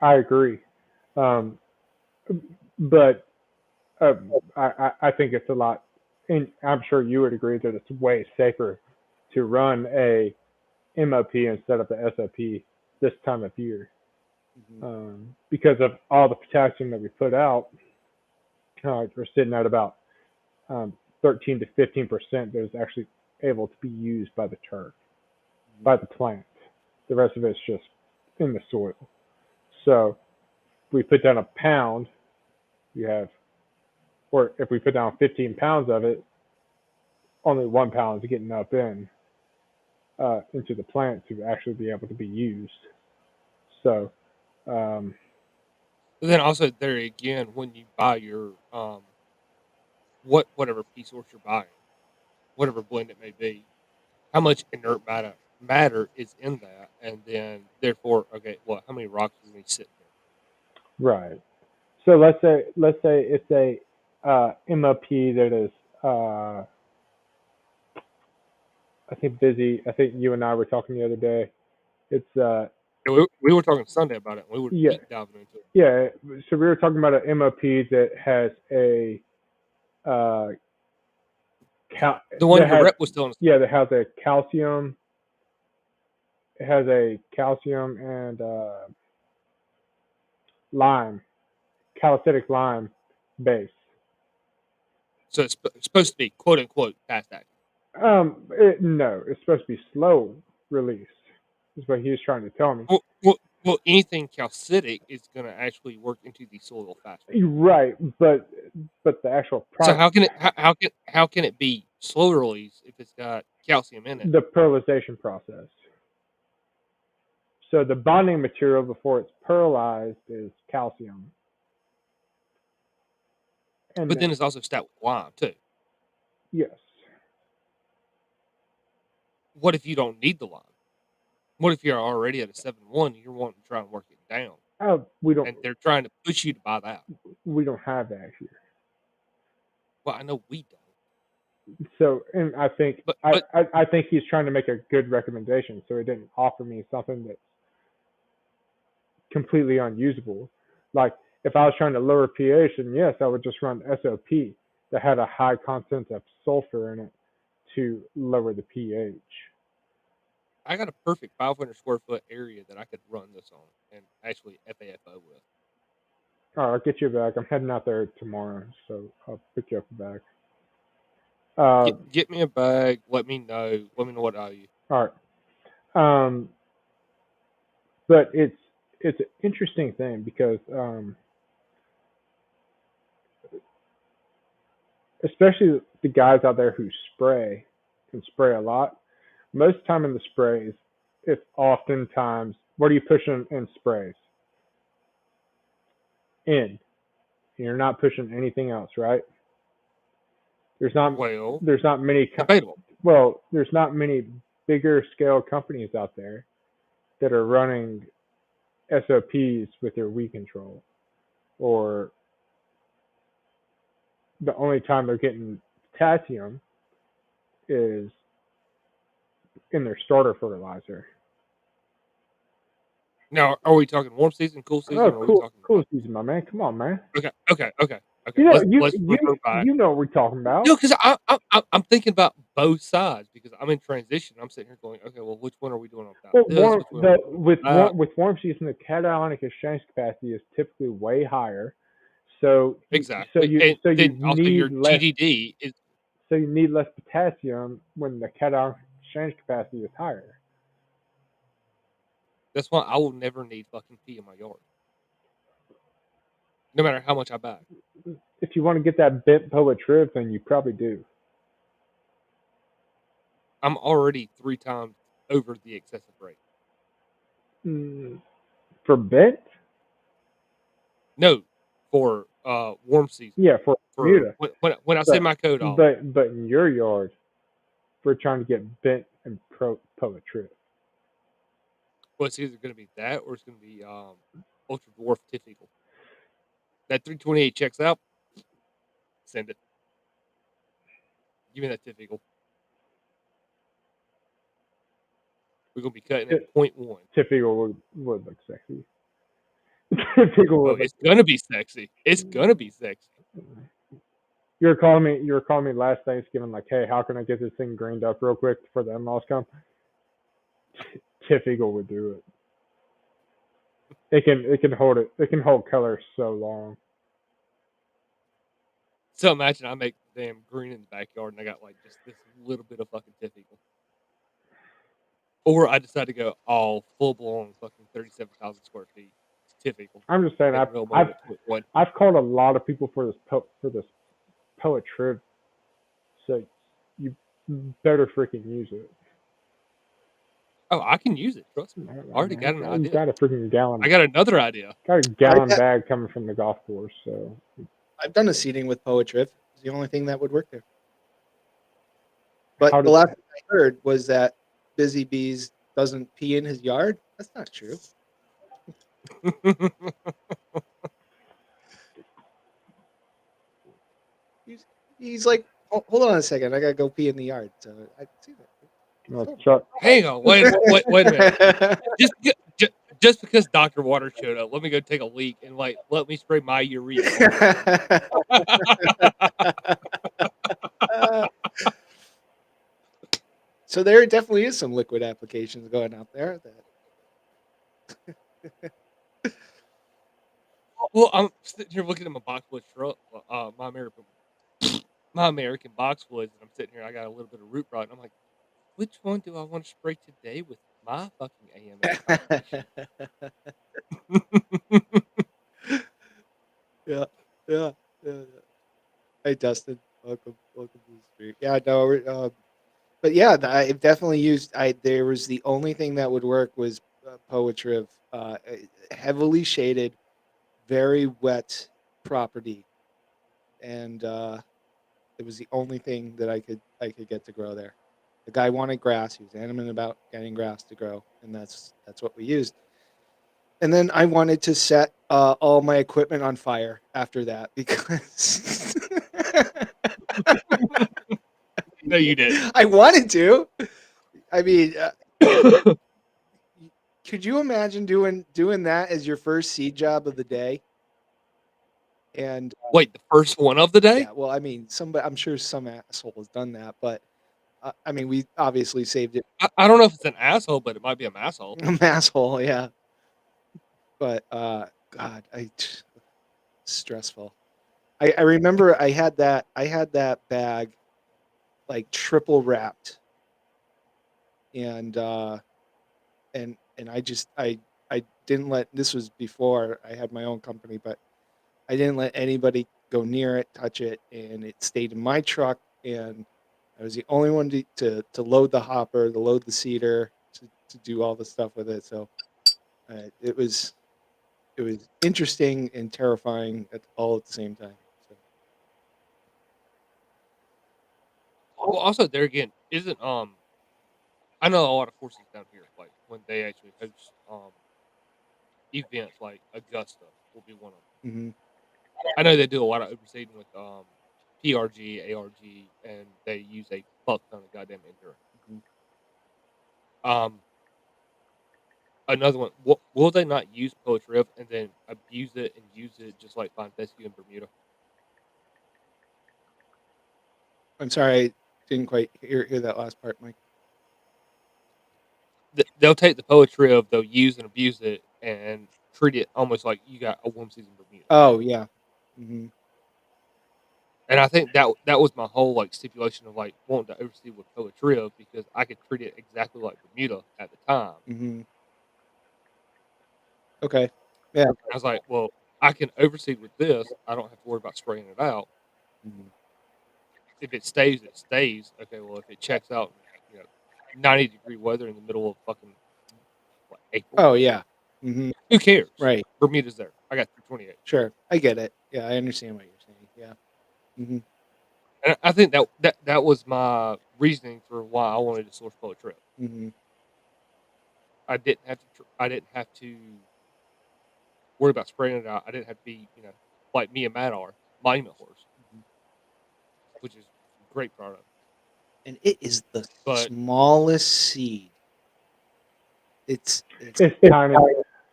I agree, but I think it's a lot, and I'm sure you would agree that it's way safer to run a MOP instead of the SOP this time of year, because of all the potassium that we put out. We're sitting at about 13 to 15% that is actually able to be used by the turf, by the plant. The rest of it's just in the soil. So if we put down a pound, or if we put down 15 pounds of it, only 1 pound is getting up into the plant to actually be able to be used. So, but then also there again, when you buy your whatever P source you're buying, whatever blend it may be, how much inert matter matter is in that, and then therefore, okay, well, how many rocks is he sitting there? Right. So let's say it's a MOP that is I think busy. I think you and I were talking the other day. It's And we were talking Sunday about it. And we were yeah, deep diving into it. yeah. So we were talking about an MOP that has a uh The one that your has rep was telling us. yeah that has a calcium. It has a calcium and lime, calicitic lime base. So it's supposed to be quote unquote fast acting. No, it's supposed to be slow release. Is what he was trying to tell me. Well, anything calcitic is going to actually work into the soil faster. You're right, but the actual So product, how can it be slow release if it's got calcium in it? the pearlization process. So the bonding material before it's pearlized is calcium. And But then it's also stout with lime too. yes. What if you don't need the lime? What if you're already at a 7.1 and you're wanting to try and work it down? We don't And they're trying to push you to buy that. have that here. Well, I know we don't. So, and I think But I think he's trying to make a good recommendation. So he didn't offer me something that's completely unusable. Like if I was trying to lower pH, then yes, I would just run SOP that had a high content of sulfur in it to lower the pH. I got a perfect 500 square foot area that I could run this on and actually FAFO with. All right, I'll get you back. I'm heading out there tomorrow, so I'll pick you up back. Get me a bag. Let me know. Let me know what value. All right. But it's an interesting thing because especially the guys out there who can spray a lot. Most time in the sprays, it's oftentimes what are you pushing in sprays? In. You're not pushing anything else, right? There's not many debatable. Well, there's not many bigger scale companies out there that are running SOPs with their weed control, or the only time they're getting potassium is in their starter fertilizer. Now, are we talking warm season, cool season? Oh, or are we talking cool season, my man. Come on, man. Okay. You know, Let's revert back. you know what we're talking about. No, because I'm thinking about both sides because I'm in transition. I'm sitting here going, okay, well, which one are we doing about this? With warm season, the cationic exchange capacity is typically way higher. So exactly. So you need your less GDD is. So you need less potassium when the cation exchange capacity is higher. That's why I will never need fucking pee in my yard, no matter how much I buy. If you want to get that bent poet trip, then you probably do. I'm already 3 times over the excessive rate. For bent? No, for warm season. Yeah, for Bermuda. When I send my code off. But in your yard, we're trying to get bent and poet trip. Well, it's either going to be that or it's going to be Ultra Dwarf Tiff Eagle. That 328 checks out. Send it. Give me that Tiff Eagle. We're going to be cutting at 0.1. Tiff Eagle would look sexy. Tiff Eagle it's going to be sexy. It's going to be sexy. You were calling me last Thanksgiving like, hey, how can I get this thing grained up real quick before the in-laws come? Tiff Eagle would do it. It can hold it. It can hold color so long. So imagine I make damn green in the backyard and I got like just this little bit of fucking Tiff Eagle. Or I decide to go all full blown fucking 37,000 square feet. It's Tiff Eagle. I'm just saying I've called a lot of people for this poet trip. So you better freaking use it. Oh, I can use it. Trust me. I already got an idea. Got a freaking gallon. I got another idea. Got a gallon bag coming from the golf course. So I've done a seeding with Poetrif. It's the only thing that would work there. But the last thing I heard was that Busy Bees doesn't pee in his yard. That's not true. He's like, hold on a second, I gotta go pee in the yard. So I can see that. Chuck, Hang on, wait a minute. Just because Dr. Water showed up, let me go take a leak and like let me spray my urea. So there definitely is some liquid applications going out there. Well, I'm sitting here looking at my boxwood truck, my American boxwoods, and I'm sitting here. I got a little bit of root rot, and I'm like, which one do I want to spray today with my fucking AMA combination? Yeah. Hey, Dustin, welcome to the street. Yeah, no, but yeah, I've definitely used. There was the only thing that would work was Poetriv, heavily shaded, very wet property, and it was the only thing that I could get to grow there. The guy wanted grass. He was adamant about getting grass to grow, and that's what we used. And then I wanted to set all my equipment on fire after that because No, you didn't. I wanted to. I mean, could you imagine doing that as your first seed job of the day? And Wait, the first one of the day? yeah, well, I mean, I'm sure some asshole has done that, but I mean, we obviously saved it. I don't know if it's an asshole, but it might be a masshole. An asshole, yeah. But God, stressful. I remember I had that bag like triple wrapped, and I didn't let, this was before I had my own company, but I didn't let anybody go near it, touch it, and it stayed in my truck, and I was the only one to load the hopper, to load the seeder, to do all the stuff with it. So it was interesting and terrifying all at the same time. So. Well, also there again, isn't I know a lot of courses down here, like when they actually host events, like Augusta will be one of them. Mm-hmm. I know they do a lot of overseeding with PRG, ARG, and they use a fuck ton of goddamn endurance. Mm-hmm. Another one. Will they not use Poetriv and then abuse it and use it just like Fine Fescue in Bermuda? I'm sorry, I didn't quite hear that last part, Mike. They'll take the Poetriv, they'll use and abuse it, and treat it almost like you got a warm season Bermuda. Oh yeah. Mm-hmm. And I think that was my whole like stipulation of like wanting to oversee with Poetriv because I could treat it exactly like Bermuda at the time. Mm-hmm. Okay. Yeah. I was like, well, I can overseed with this. I don't have to worry about spraying it out. Mm-hmm. If it stays, it stays. Okay, well, if it checks out, 90-degree weather in the middle of fucking April. Oh yeah. Mm-hmm. Who cares? Right. Bermuda's there. I got 328. Sure, I get it. Yeah, I understand what you're saying. Yeah. Mm-hmm. And I think that was my reasoning for why I wanted to source Poetriv. Mm-hmm. I didn't have to worry about spraying it out. I didn't have to be, like me and Matt are, monument horse, which is a great product. And it is the But smallest seed. It's tiny.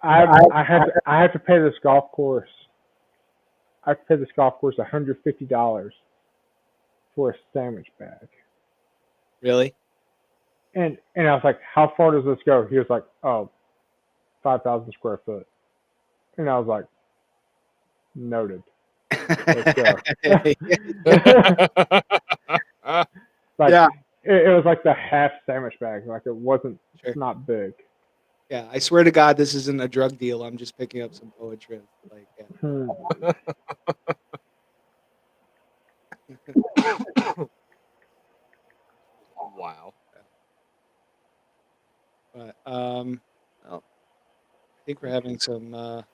I had to pay this golf course. I had to pay this golf course $150 for a sandwich bag. Really? And I was like, how far does this go? He was like, oh, 5,000 square foot. And I was like, noted. Let's go. Like, yeah. It was like the half sandwich bag. Like it wasn't, Sure. it's not big. Yeah, I swear to God, this isn't a drug deal. I'm just picking up some Poetriv. Like, yeah. Wow. But well, I think we're having some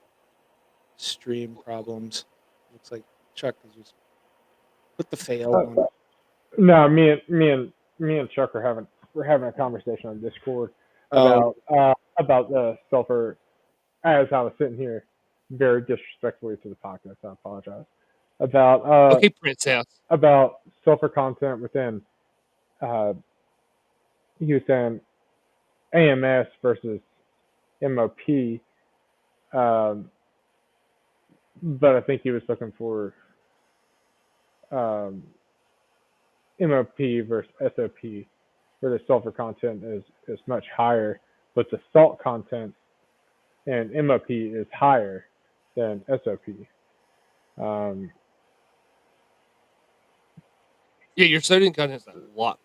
stream problems. Looks like Chuck has just put the fail on. No, me and Chuck are having we're having a conversation on Discord Oh, about the sulfur as I was sitting here very disrespectfully to the podcast. I apologize Okay, Princess. about sulfur content within. Uh, he was saying AMS versus MOP, but I think he was looking for um, MOP versus SOP, where the sulfur content is much higher, but the salt content in MOP is higher than SOP. Um, Yeah, your sodium content's a lot.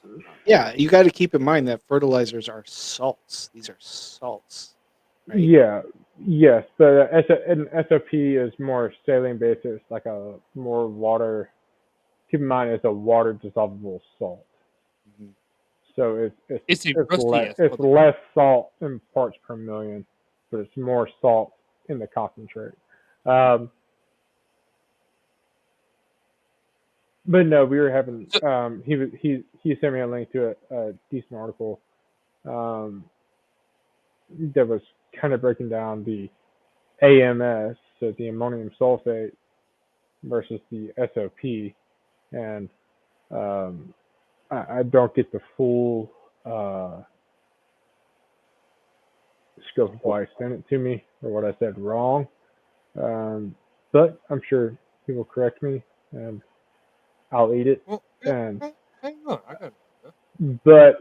yeah. You got to keep in mind that fertilizers are salts. These are salts, right? Yeah, yes, but an SOP is more saline based. It's like a more water. Keep in mind, it's a water dissolvable salt, Mhm. so It's a rusty ass it's motherfucker. less salt in parts per million, but it's more salt in the concentrate. Um, but no, we were having. So, He sent me a link to a decent article um, that was kind of breaking down the AMS, so the ammonium sulfate versus the SOP, and I don't get the full scope of why he sent it to me or what I said wrong, but I'm sure he will correct me and I'll eat it. well, And hang on, I got it. but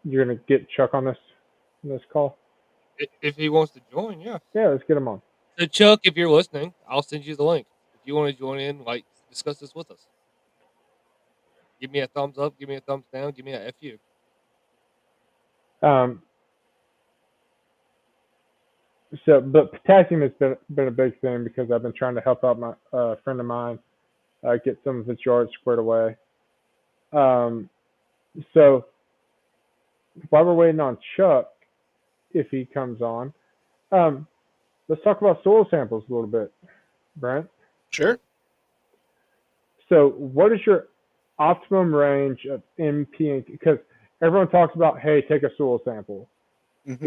you're gonna get Chuck on this call. If he wants to join, yeah. Yeah, let's get him on. So Chuck, if you're listening, I'll send you the link. If you want to join in, like discuss this with us, give me a thumbs up, give me a thumbs down, give me a FU. Um, but potassium has been a big thing because I've been trying to help out my friend of mine get some of his yards squared away. Um, so while we're waiting on Chuck, if he comes on, um, let's talk about soil samples a little bit, Brent. Sure. So what is your optimum range of NP? Because everyone talks about, hey, take a soil sample. Mm-hmm.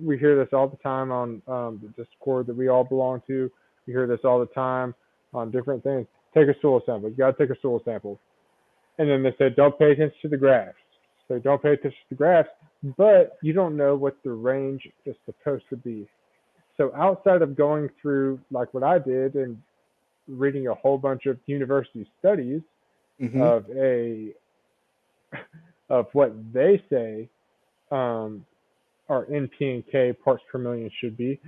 We hear this all the time on the Discord that we all belong to. We hear this all the time on different things. Take a soil sample. You got to take a soil sample. And then they say, don't pay attention to the graphs. So don't pay attention to the graphs, but you don't know what the range is supposed to be. So outside of going through like what I did and reading a whole bunch of university studies Mm-hmm. of what they say our NP and K parts per million should be,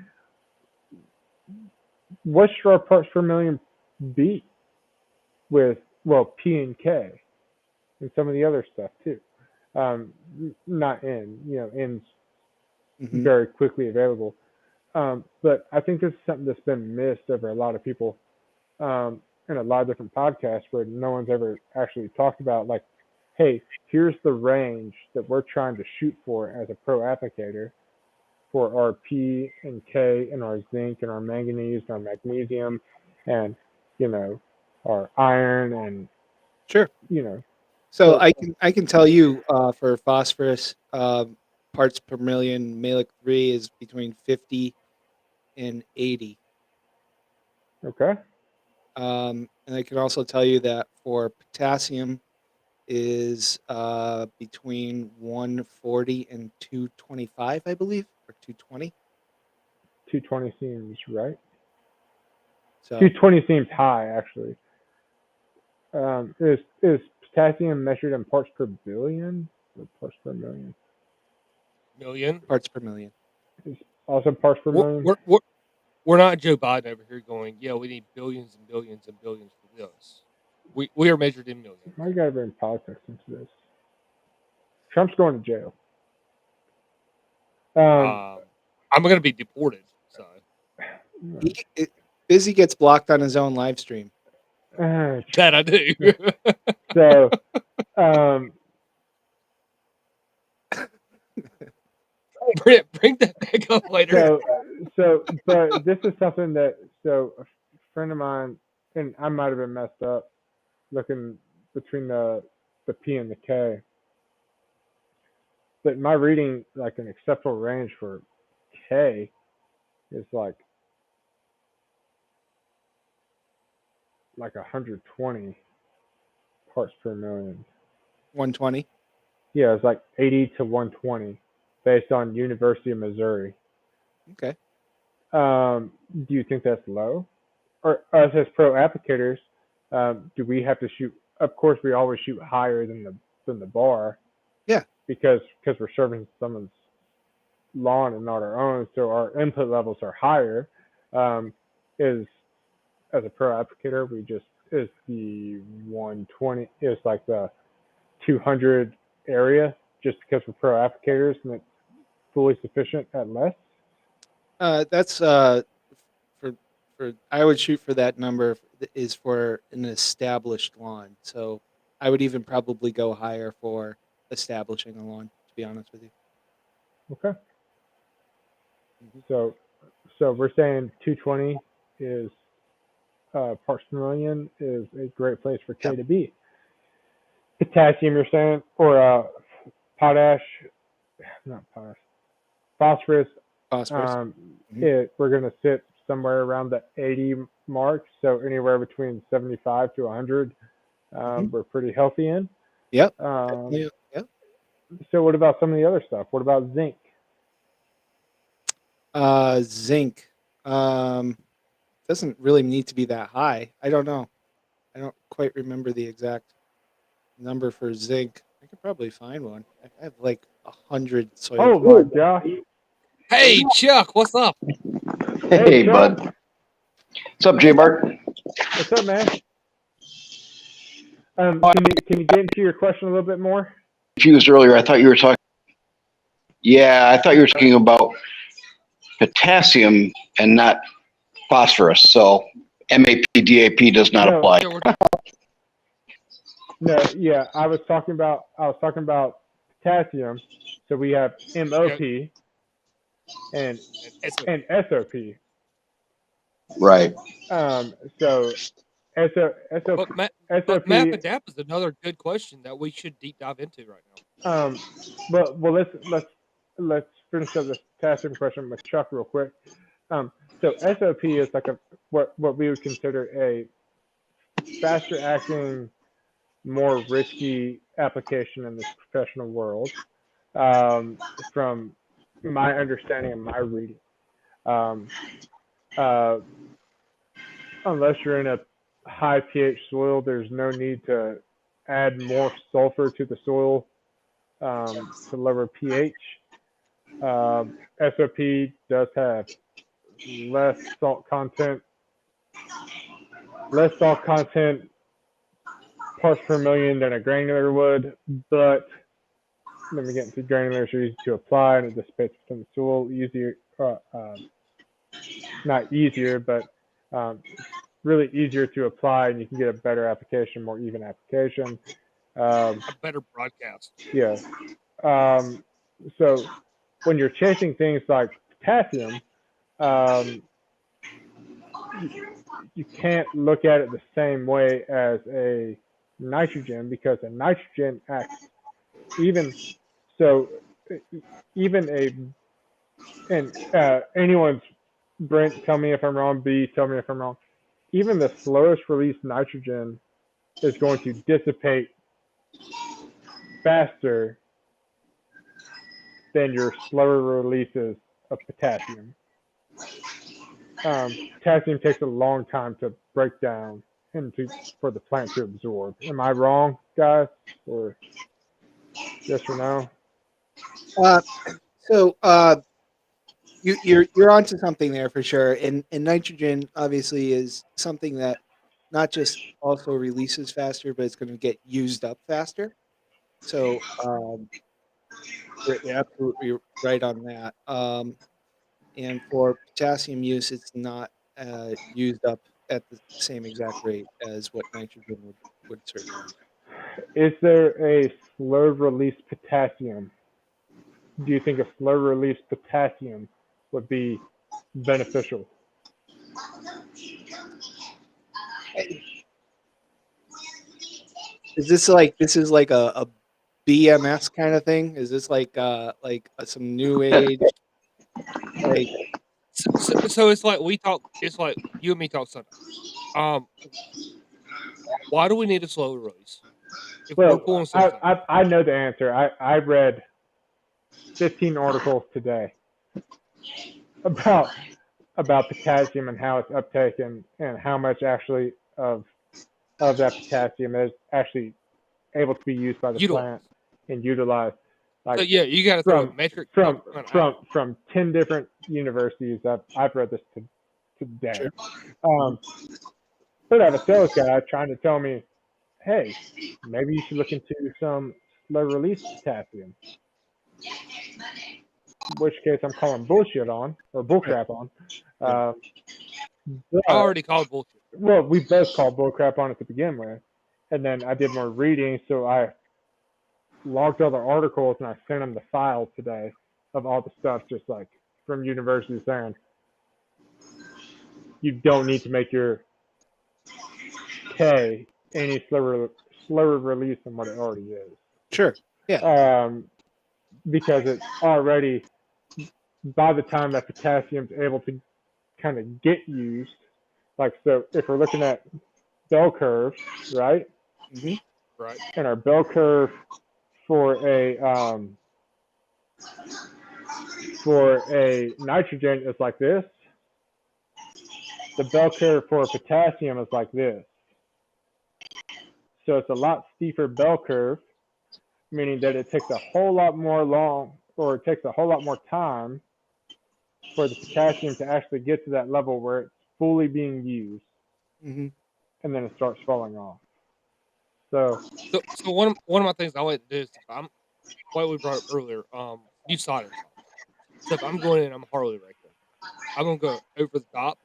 what should our parts per million be with, well, P and K and some of the other stuff too? Not N, N's Mm-hmm. very quickly available. But I think this is something that's been missed over a lot of people in a lot of different podcasts where no one's ever actually talked about, like, hey, here's the range that we're trying to shoot for as a pro applicator for our P and K and our zinc and our manganese and our magnesium and, our iron and, Sure. So I can tell you for phosphorus, parts per million, Malic 3 is between 50 and 80. Okay. And I can also tell you that for potassium is between 140 and 225, I believe, or 220. 220 seems right. So 220 seems high, actually. Is potassium measured in parts per billion or parts per million? Million. parts per million. Is also parts per We're, million? we're, we're, we're not Joe Biden over here going, yeah, we need billions and billions and billions for this. We are measured in millions. Why you gotta bring politics into this? Trump's going to jail. I'm going to be deported. So Busy gets blocked on his own live stream. that I do. So, Bring that back up later. but this is something that, a friend of mine, and I might have been messed up looking between the P and the K. but my reading, like an acceptable range for K is like 120 parts per million. 120. Yeah, it's like 80 to 120 based on University of Missouri. Okay. Do you think that's low? Or us as pro applicators, do we have to shoot? Of course, we always shoot higher than the bar. Yeah. Because we're serving someone's lawn and not our own, so our input levels are higher. Is as a pro applicator, we just is the 120 is like the 200 area just because we're pro applicators and it's fully sufficient at less. That's for I would shoot for that number is for an established lawn. So I would even probably go higher for establishing a lawn, to be honest with you. Okay. Mhm. So we're saying 220 is parts per million is a great place for K Yep. to be. Potassium, you're saying, or potash, not potash, phosphorus. Phosphorus. We're going to sit somewhere around the 80 mark, so anywhere between 75 to 100, we're pretty healthy in. Yep. Um, Yep. so what about some of the other stuff? What about zinc? Zinc. Doesn't really need to be that high. I don't know. I don't quite remember the exact number for zinc. I could probably find one. I have like 100 soil. Oh my gosh. Hey, Chuck, what's up? Hey, Chuck. bud. What's up, J-Bart? What's up, man? Can you get into your question a little bit more? Confused earlier. I thought you were talking. Yeah, I thought you were talking about potassium and not phosphorus. So MAP, DAP does not No. apply. Yeah, we're- No, yeah, I was talking about potassium. So we have MOP and SOP. Right. So SOP. But MapAdapt is another good question that we should deep dive into right now. Well, let's finish up this potassium question with Chuck real quick. So SOP is like what we would consider a faster acting, more risky application in this professional world. From my understanding and my reading, unless you're in a high pH soil, there's no need to add more sulfur to the soil to lower pH. SOP does have less salt content parts per million than a granular would, but let me get into granulars are easy to apply and it dissipates within the soil easier, not easier, but really easier to apply, and you can get a better application, more even application. A better broadcast. Yeah. So when you're chasing things like potassium, you can't look at it the same way as a nitrogen because a nitrogen acts anyone's Brent, tell me if I'm wrong, B, tell me if I'm wrong. Even the slowest release nitrogen is going to dissipate faster than your slower releases of potassium. Potassium takes a long time to break down and for the plant to absorb. Am I wrong, guys? Or yes or no? You're onto something there for sure. And nitrogen obviously is something that not just also releases faster, but it's going to get used up faster. So you're absolutely right on that. And for potassium use, it's not used up at the same exact rate as what nitrogen would certainly. Is there a slow release potassium? Do you think a slow release potassium would be beneficial? Is this like a BMS kind of thing? Is this like some new age like So it's like we talk. It's like you and me talk Sunday. Why do we need a slow release if we're Well, pulling soul samples? I know the answer. I read 15 articles today about potassium and how it's uptaken and how much actually of that potassium is actually able to be used by the Utilize. plant and utilized. So Like yeah, you got to throw a from metric from ton out. from 10 different universities. I've read this today. Sure. But I have a sales guy trying to tell me, hey, maybe you should look into some slow release potassium. In which case I'm calling bullshit on or bullcrap on. Right. But, I already called bullshit. well, we both called bullcrap on it to begin with, and then I did more reading, so I logged all the articles and I sent them the file today of all the stuff, just like from universities saying you don't need to make your K any slower release than what it already is. Sure. Yeah. Because it's already, by the time that potassium's able to kind of get used, like, so if we're looking at bell curves, right? Mm-hmm. Right. And our bell curve for a nitrogen is like this. The bell curve for potassium is like this. So it's a lot steeper bell curve, meaning that it takes a whole lot more time for the potassium to actually get to that level where it's fully being used, Mm-hmm. and then it starts falling off. So one of my things I like to do is what we brought up earlier, new side installs. So if I'm going in, I'm Harley raking. I'm gonna go over the top.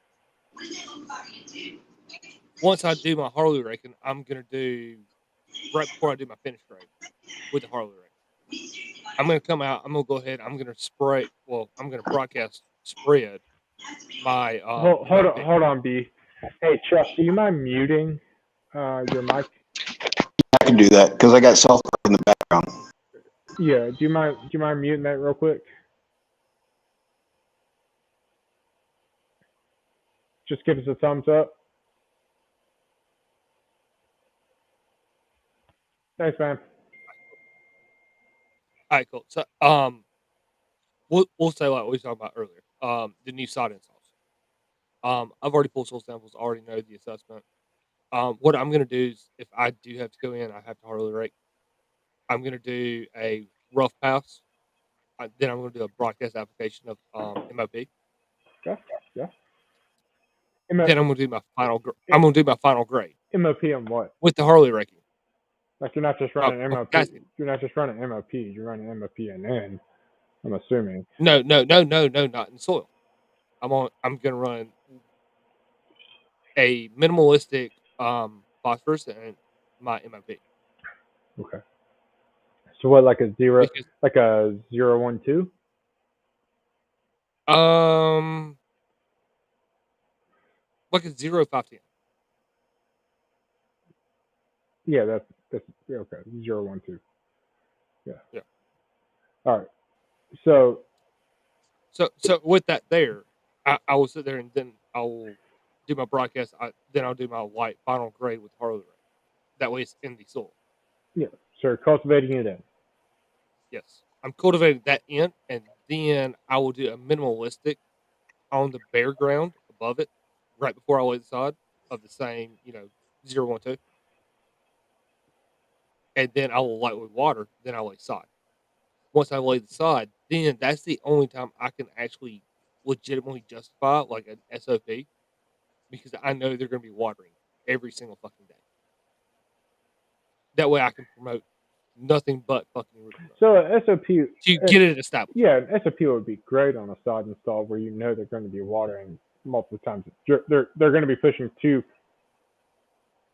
Once I do my Harley raking, I'm gonna do right before I do my finish grade with the Harley rake. I'm gonna come out. I'm gonna go ahead. I'm gonna spray. Well, I'm gonna broadcast spread my. hold on, B. Hey Chuck, do you mind muting your mic? I can do that because I got South Park in the background. Yeah, do you mind muting that real quick? Just give us a thumbs up. Thanks, man. All right, cool. So we'll say like we were talking about earlier. The new side installs. I've already pulled soil samples. Already know the assessment. What I'm gonna do is, if I do have to go in, I have to Harley rake. I'm gonna do a rough pass. Then I'm gonna do a broadcast application of MOP. Yeah. Then I'm gonna do my final. I'm gonna do my final grade MOP on what? with the Harley raking. Like you're not just running MOP. Potassium. You're not just running MOP. You're running MOP and N. I'm assuming. No, not in soil. I'm gonna run a minimalistic phosphorus and my MOP. Okay. So what, like a zero, Because, like a 012? like a 0.510. Yeah, that's okay. 012. Yeah. Yeah. All right. So So with that there, I will sit there and then I will do my broadcast. Then I'll do my white final grade with Harley ray. That way it's in the soil. yeah, so cultivating it in. Yes, I'm cultivating that in, and then I will do a minimalistic on the bare ground above it, right before I lay the sod of the same 012, and then I will light with water. Then I lay sod. Once I lay the sod, then that's the only time I can actually legitimately justify like an SOP, because I know they're going to be watering every single fucking day. That way I can promote nothing but fucking root growth. So a SOP. To get it established. Yeah, an SOP would be great on a sod install where you know they're going to be watering multiple times. They're going to be pushing two.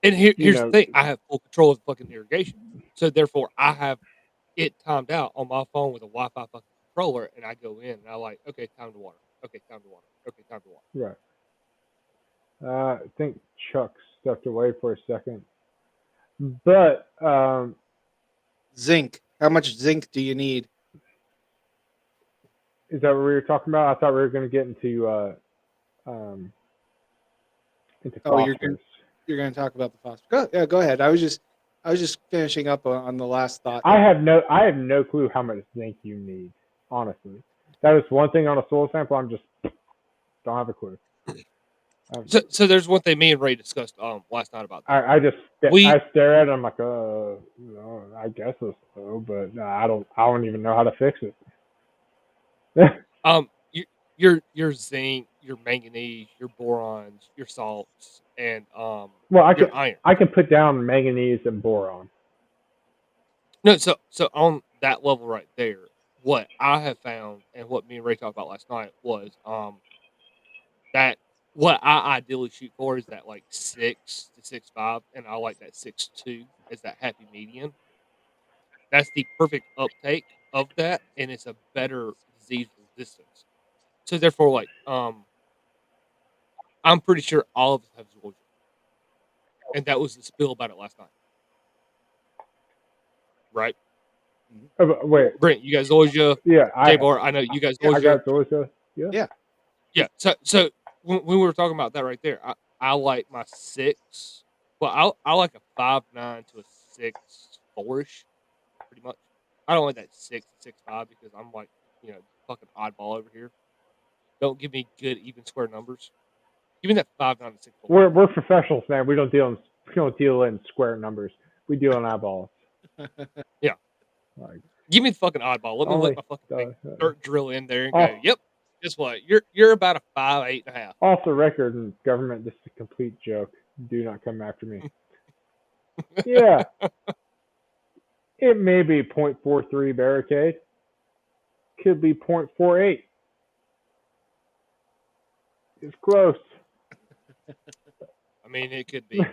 And here's the thing: I have full control of fucking irrigation, so therefore I have it timed out on my phone with a Wi-Fi fucking controller, and I go in and I like, okay, time to water. Okay, time to water. Okay, time to water. Right. I think Chuck stepped away for a second, but Zinc. How much zinc do you need? Is that what we were talking about? I thought we were going to get into um, Oh, phosphorus. you're gonna talk about the phosphorus. Go ahead. I was just finishing up on the last thought. I have no clue how much zinc you need. Honestly, that is one thing on a soil sample. I'm just don't have a clue. So there's one thing me and Ray discussed last night about that. I just We- I stare at it. I'm like, no, I guess it's so, but I don't even know how to fix it. Your zinc, your manganese, your borons, your salts, and well, your iron. I can put down manganese and boron. No, so on that level right there, what I have found and what me and Ray talked about last night was that what I ideally shoot for is that like 6 to 6.5, and I like that 6.2 as that happy median. That's the perfect uptake of that, and it's a better disease resistance. So therefore, like I'm pretty sure all of us have zoysia, and that was the spill about it last night, right? Oh, but wait, Brent, you guys zoysia. yeah, J-Bar, I know you guys zoysia. I got zoysia. Yeah. Yeah. So when we were talking about that right there, I like my 6. Well, I like a 5.9 to a 6.4ish, pretty much. I don't like that 6 to 6.5 because I'm like, fucking oddball over here. Don't give me good even square numbers. Give me that 5.9 to 6.4. We're professionals, man. We don't deal in square numbers. We deal in eyeballs. Yeah. Like, Give me the fucking oddball. Let me only let my fucking dirt drill in there and go. off, Yep. Guess what? You're about a 5, 8.5. off the record, and government, this is a complete joke. Do not come after me. Yeah. It may be 0.43 barricade. Could be 0.48. It's close. I mean, it could be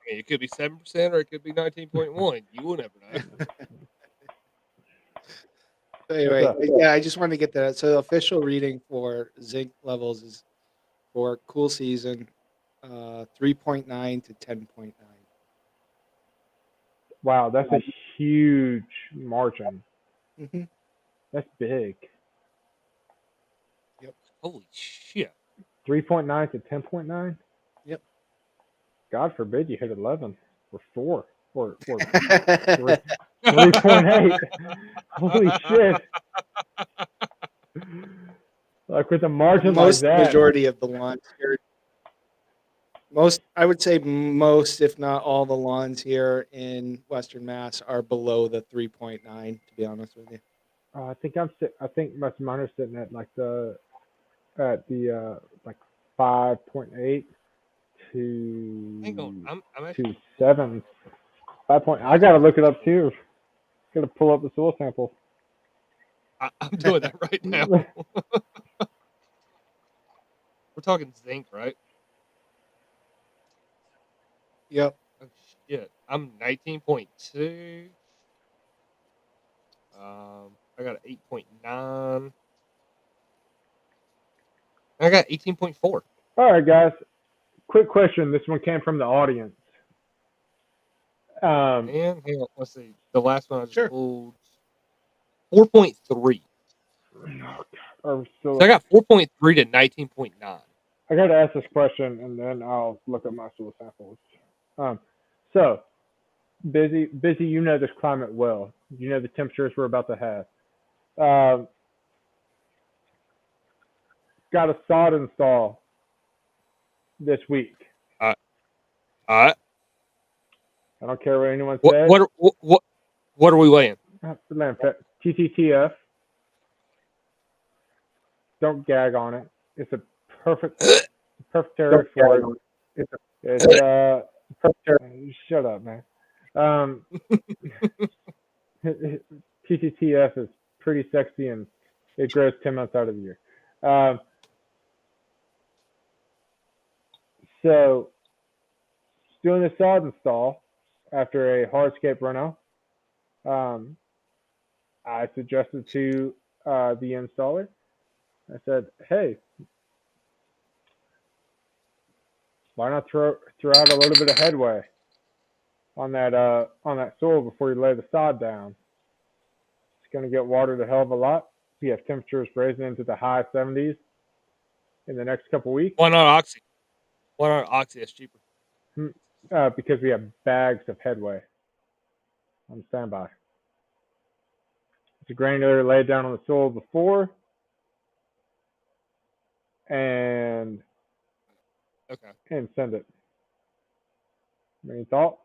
it could be 7% or it could be 19.1. You will never know. So anyway, yeah, I just wanted to get that. So the official reading for zinc levels is for cool season, 3.9 to 10.9. Wow, that's a huge margin. Mm-hmm. That's big. Holy shit. 3.9 to 10.9? Yep. God forbid you hit 11 or 4 or 3.8. Holy shit. Like with a margin Most like that. majority of the lawns here, I would say most, if not all, the lawns here in Western Mass are below the 3.9. To be honest with you. I think most of mine are sitting at like like 5.8 Hang on. I'm to actually 7. 5 point. I gotta look it up too. Gotta pull up the soil sample. I'm doing that right now. We're talking zinc, right? Yep. Oh shit. I'm 19.2. I got an 8.9. I got 18.4. All right, guys. Quick question. This one came from the audience. And hang on, let's see. The last one I just Sure. pulled 4.3. So So I got 4.3 to 19.9. I got to ask this question, and then I'll look up my soil samples. So, busy, you know this climate well. You know the temperatures we're about to have. Got a sod install this week. All right. I don't care what anyone says. What are we weighing? TTTF. Don't gag on it. It's a perfect area for it. It's shut up, man. TTTF is pretty sexy and it grows 10 months out of the year. So, doing a sod install after a hardscape runoff, I suggested to the installer, I said, hey, why not throw out a little bit of headway on that soil before you lay the sod down? going to get watered a hell of a lot. We have temperatures raising into the high 70s in the next couple weeks. Why not Oxy? Why not Oxy? It's cheaper. Because we have bags of headway on standby. It's a granular laid down on the soil before, and Okay. send it. Any thoughts?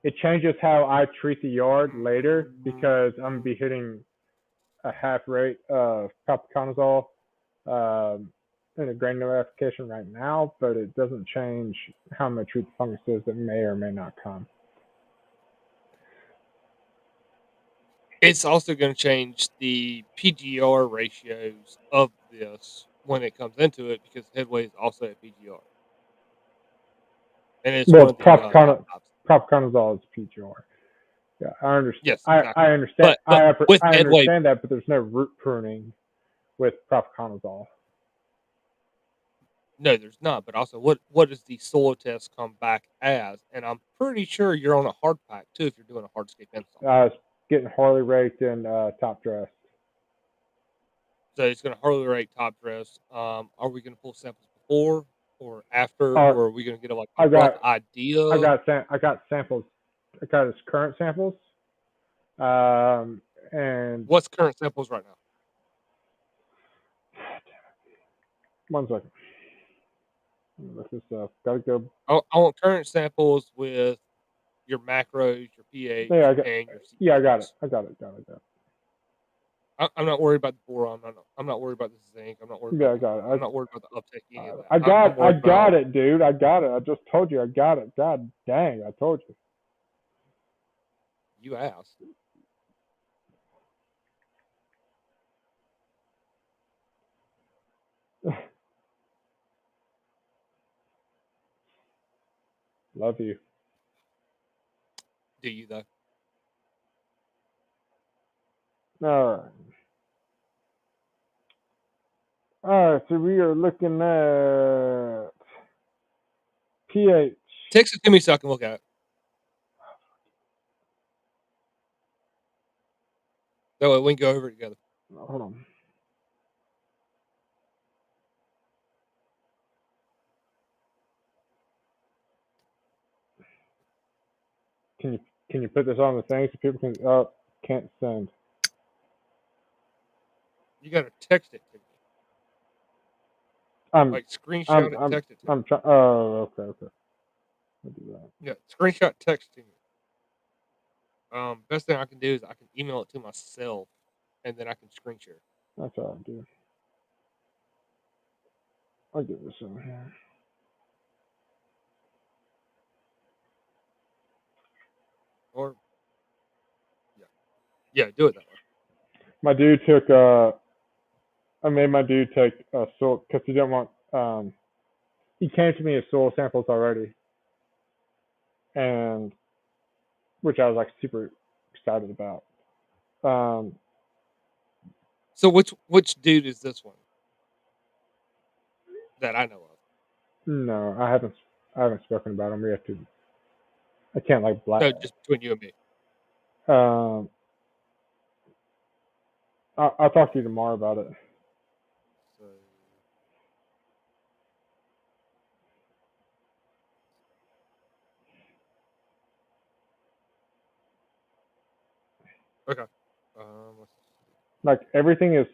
It changes how I treat the yard later because I'm gonna be hitting a half rate of propiconazole in a granular application right now, but it doesn't change how I'm gonna treat the funguses that may or may not come. It's also going to change the PGR ratios of this when it comes into it because headway is also a PGR. And it's Well, one of the top tops. propiconazole is PGR. Yeah, I understand. Yes, exactly. I understand. But with I headway, understand that, but there's no root pruning with propiconazole. no, there's not. But also, what does the soil test come back as? And I'm pretty sure you're on a hard pack too if you're doing a hardscape install. It's getting Harley raked and top dressed. So it's going to Harley rake top dress. Are we going to pull samples before or after, or are we going to get a rough idea? I got samples. I got his current samples. And what's current samples right now? 1 second. Look this up. Gotta go. I want current samples with your macros, your pH, Yeah, and your CPH. Yeah, I got it. I got it. I'm not worried about the boron. I'm not worried about the zinc. I'm not worried. Yeah, I got it. I'm not worried about the uptake. Any of that. I got it, dude. I got it. I just told you I got it. God dang, I told you. You asked. Love you. Do you though? All right, so we are looking at pH. Text it to me so I can look at it. That way we can go over it together. Hold on. Can you put this on the thing so people can? Oh, can't send. You got to text it to me. Screenshot it, text it to me. I'm trying. Oh, okay. I'll do that. Yeah, screenshot, text to me. Best thing I can do is I can email it to myself, and then I can screen share. That's all I'll do. I'll get this over here. Or yeah, do it that way. My dude took I made my dude take soil because he didn't want he came to me with soil samples already, and which I was like super excited about. So which dude is this one that I know of? No, I haven't spoken about him. We have to. I can't like black. No, just between you and me. I'll talk to you tomorrow about it. So, okay. Like everything is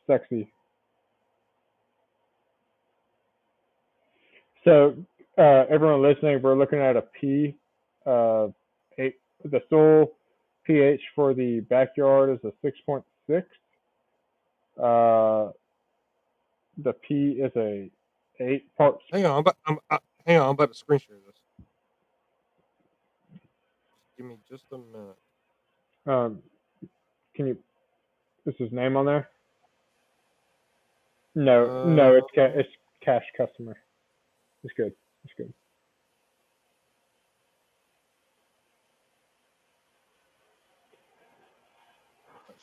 sexy. So everyone listening, we're looking at a P, 8. The soil pH for the backyard is a 6.6. The P is a 8 parts. Hang on, I'm about to screen share this. Give me just a minute. Can you? Is his name on there? No, it's cash customer. It's good.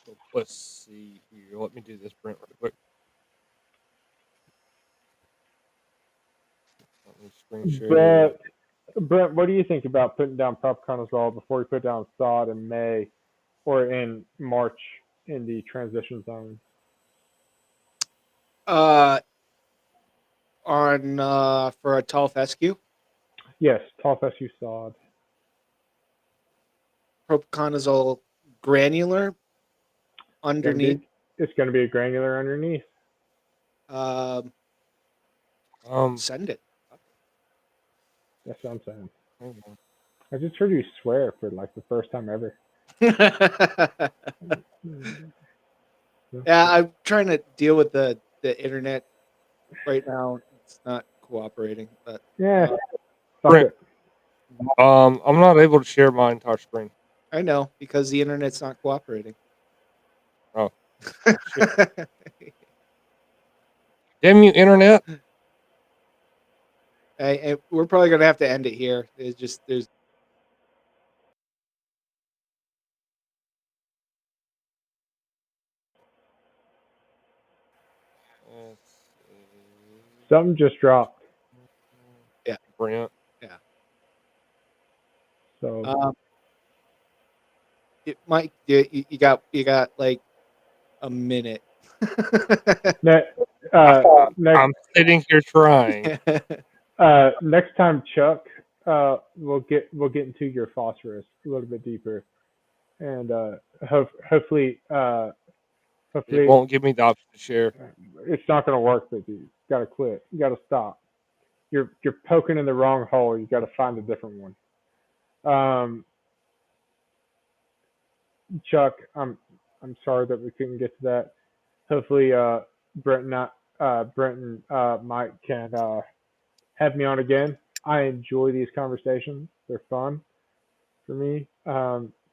So let's see here. Let me do this print real quick. Let me screen share. Brent, what do you think about putting down propiconazole before we put down sod in May or in March in the transition zone? On for a tall fescue, Yes, tall fescue sod. propiconazole granular underneath. It's going to be a granular underneath. Send it. That's what I'm saying. Hang on. I just heard you swear for like the first time ever. Yeah, I'm trying to deal with the internet right now. It's not cooperating, but Yeah. Fuck Brent. it. I'm not able to share my entire screen. I know because the internet's not cooperating. Oh, damn you, internet! We're probably gonna have to end it here. There's Something just dropped. Brent. So it might you got like a minute. next I'm sitting here trying. next time, Chuck, we'll get into your phosphorus a little bit deeper, and hopefully It won't give me the option to share. it's not going to work with you. You got to quit. You got to stop. You're poking in the wrong hole. You got to find a different one. Chuck, I'm sorry that we couldn't get to that. Hopefully, Brent and Mike can have me on again. I enjoy these conversations. They're fun for me.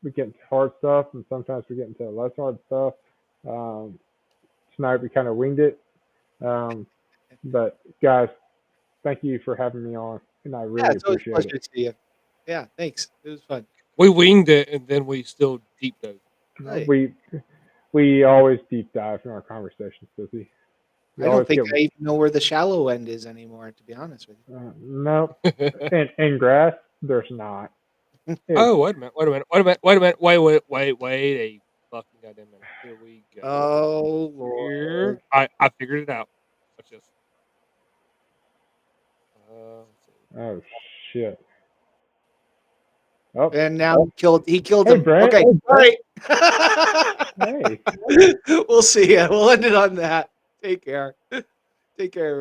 We get into hard stuff, and sometimes we get into less hard stuff. Tonight we kind of winged it. But guys, thank you for having me on, and I really it's always a appreciate pleasure it. to see you. Yeah, thanks. It was fun. We winged it, and then we still deep dove. Right. We always deep dive in our conversations, Lizzie. I don't think I even know where the shallow end is anymore, to be honest with you. No, in grass, there's not. Oh, wait a minute! Wait a fucking goddamn minute! Here we go. Oh Lord. I figured it out. Watch this. Oh shit! Oh, And now he killed Hey, him. Brent. Okay, all right. hey. We'll see ya. We'll end it on that. Take care. Take care.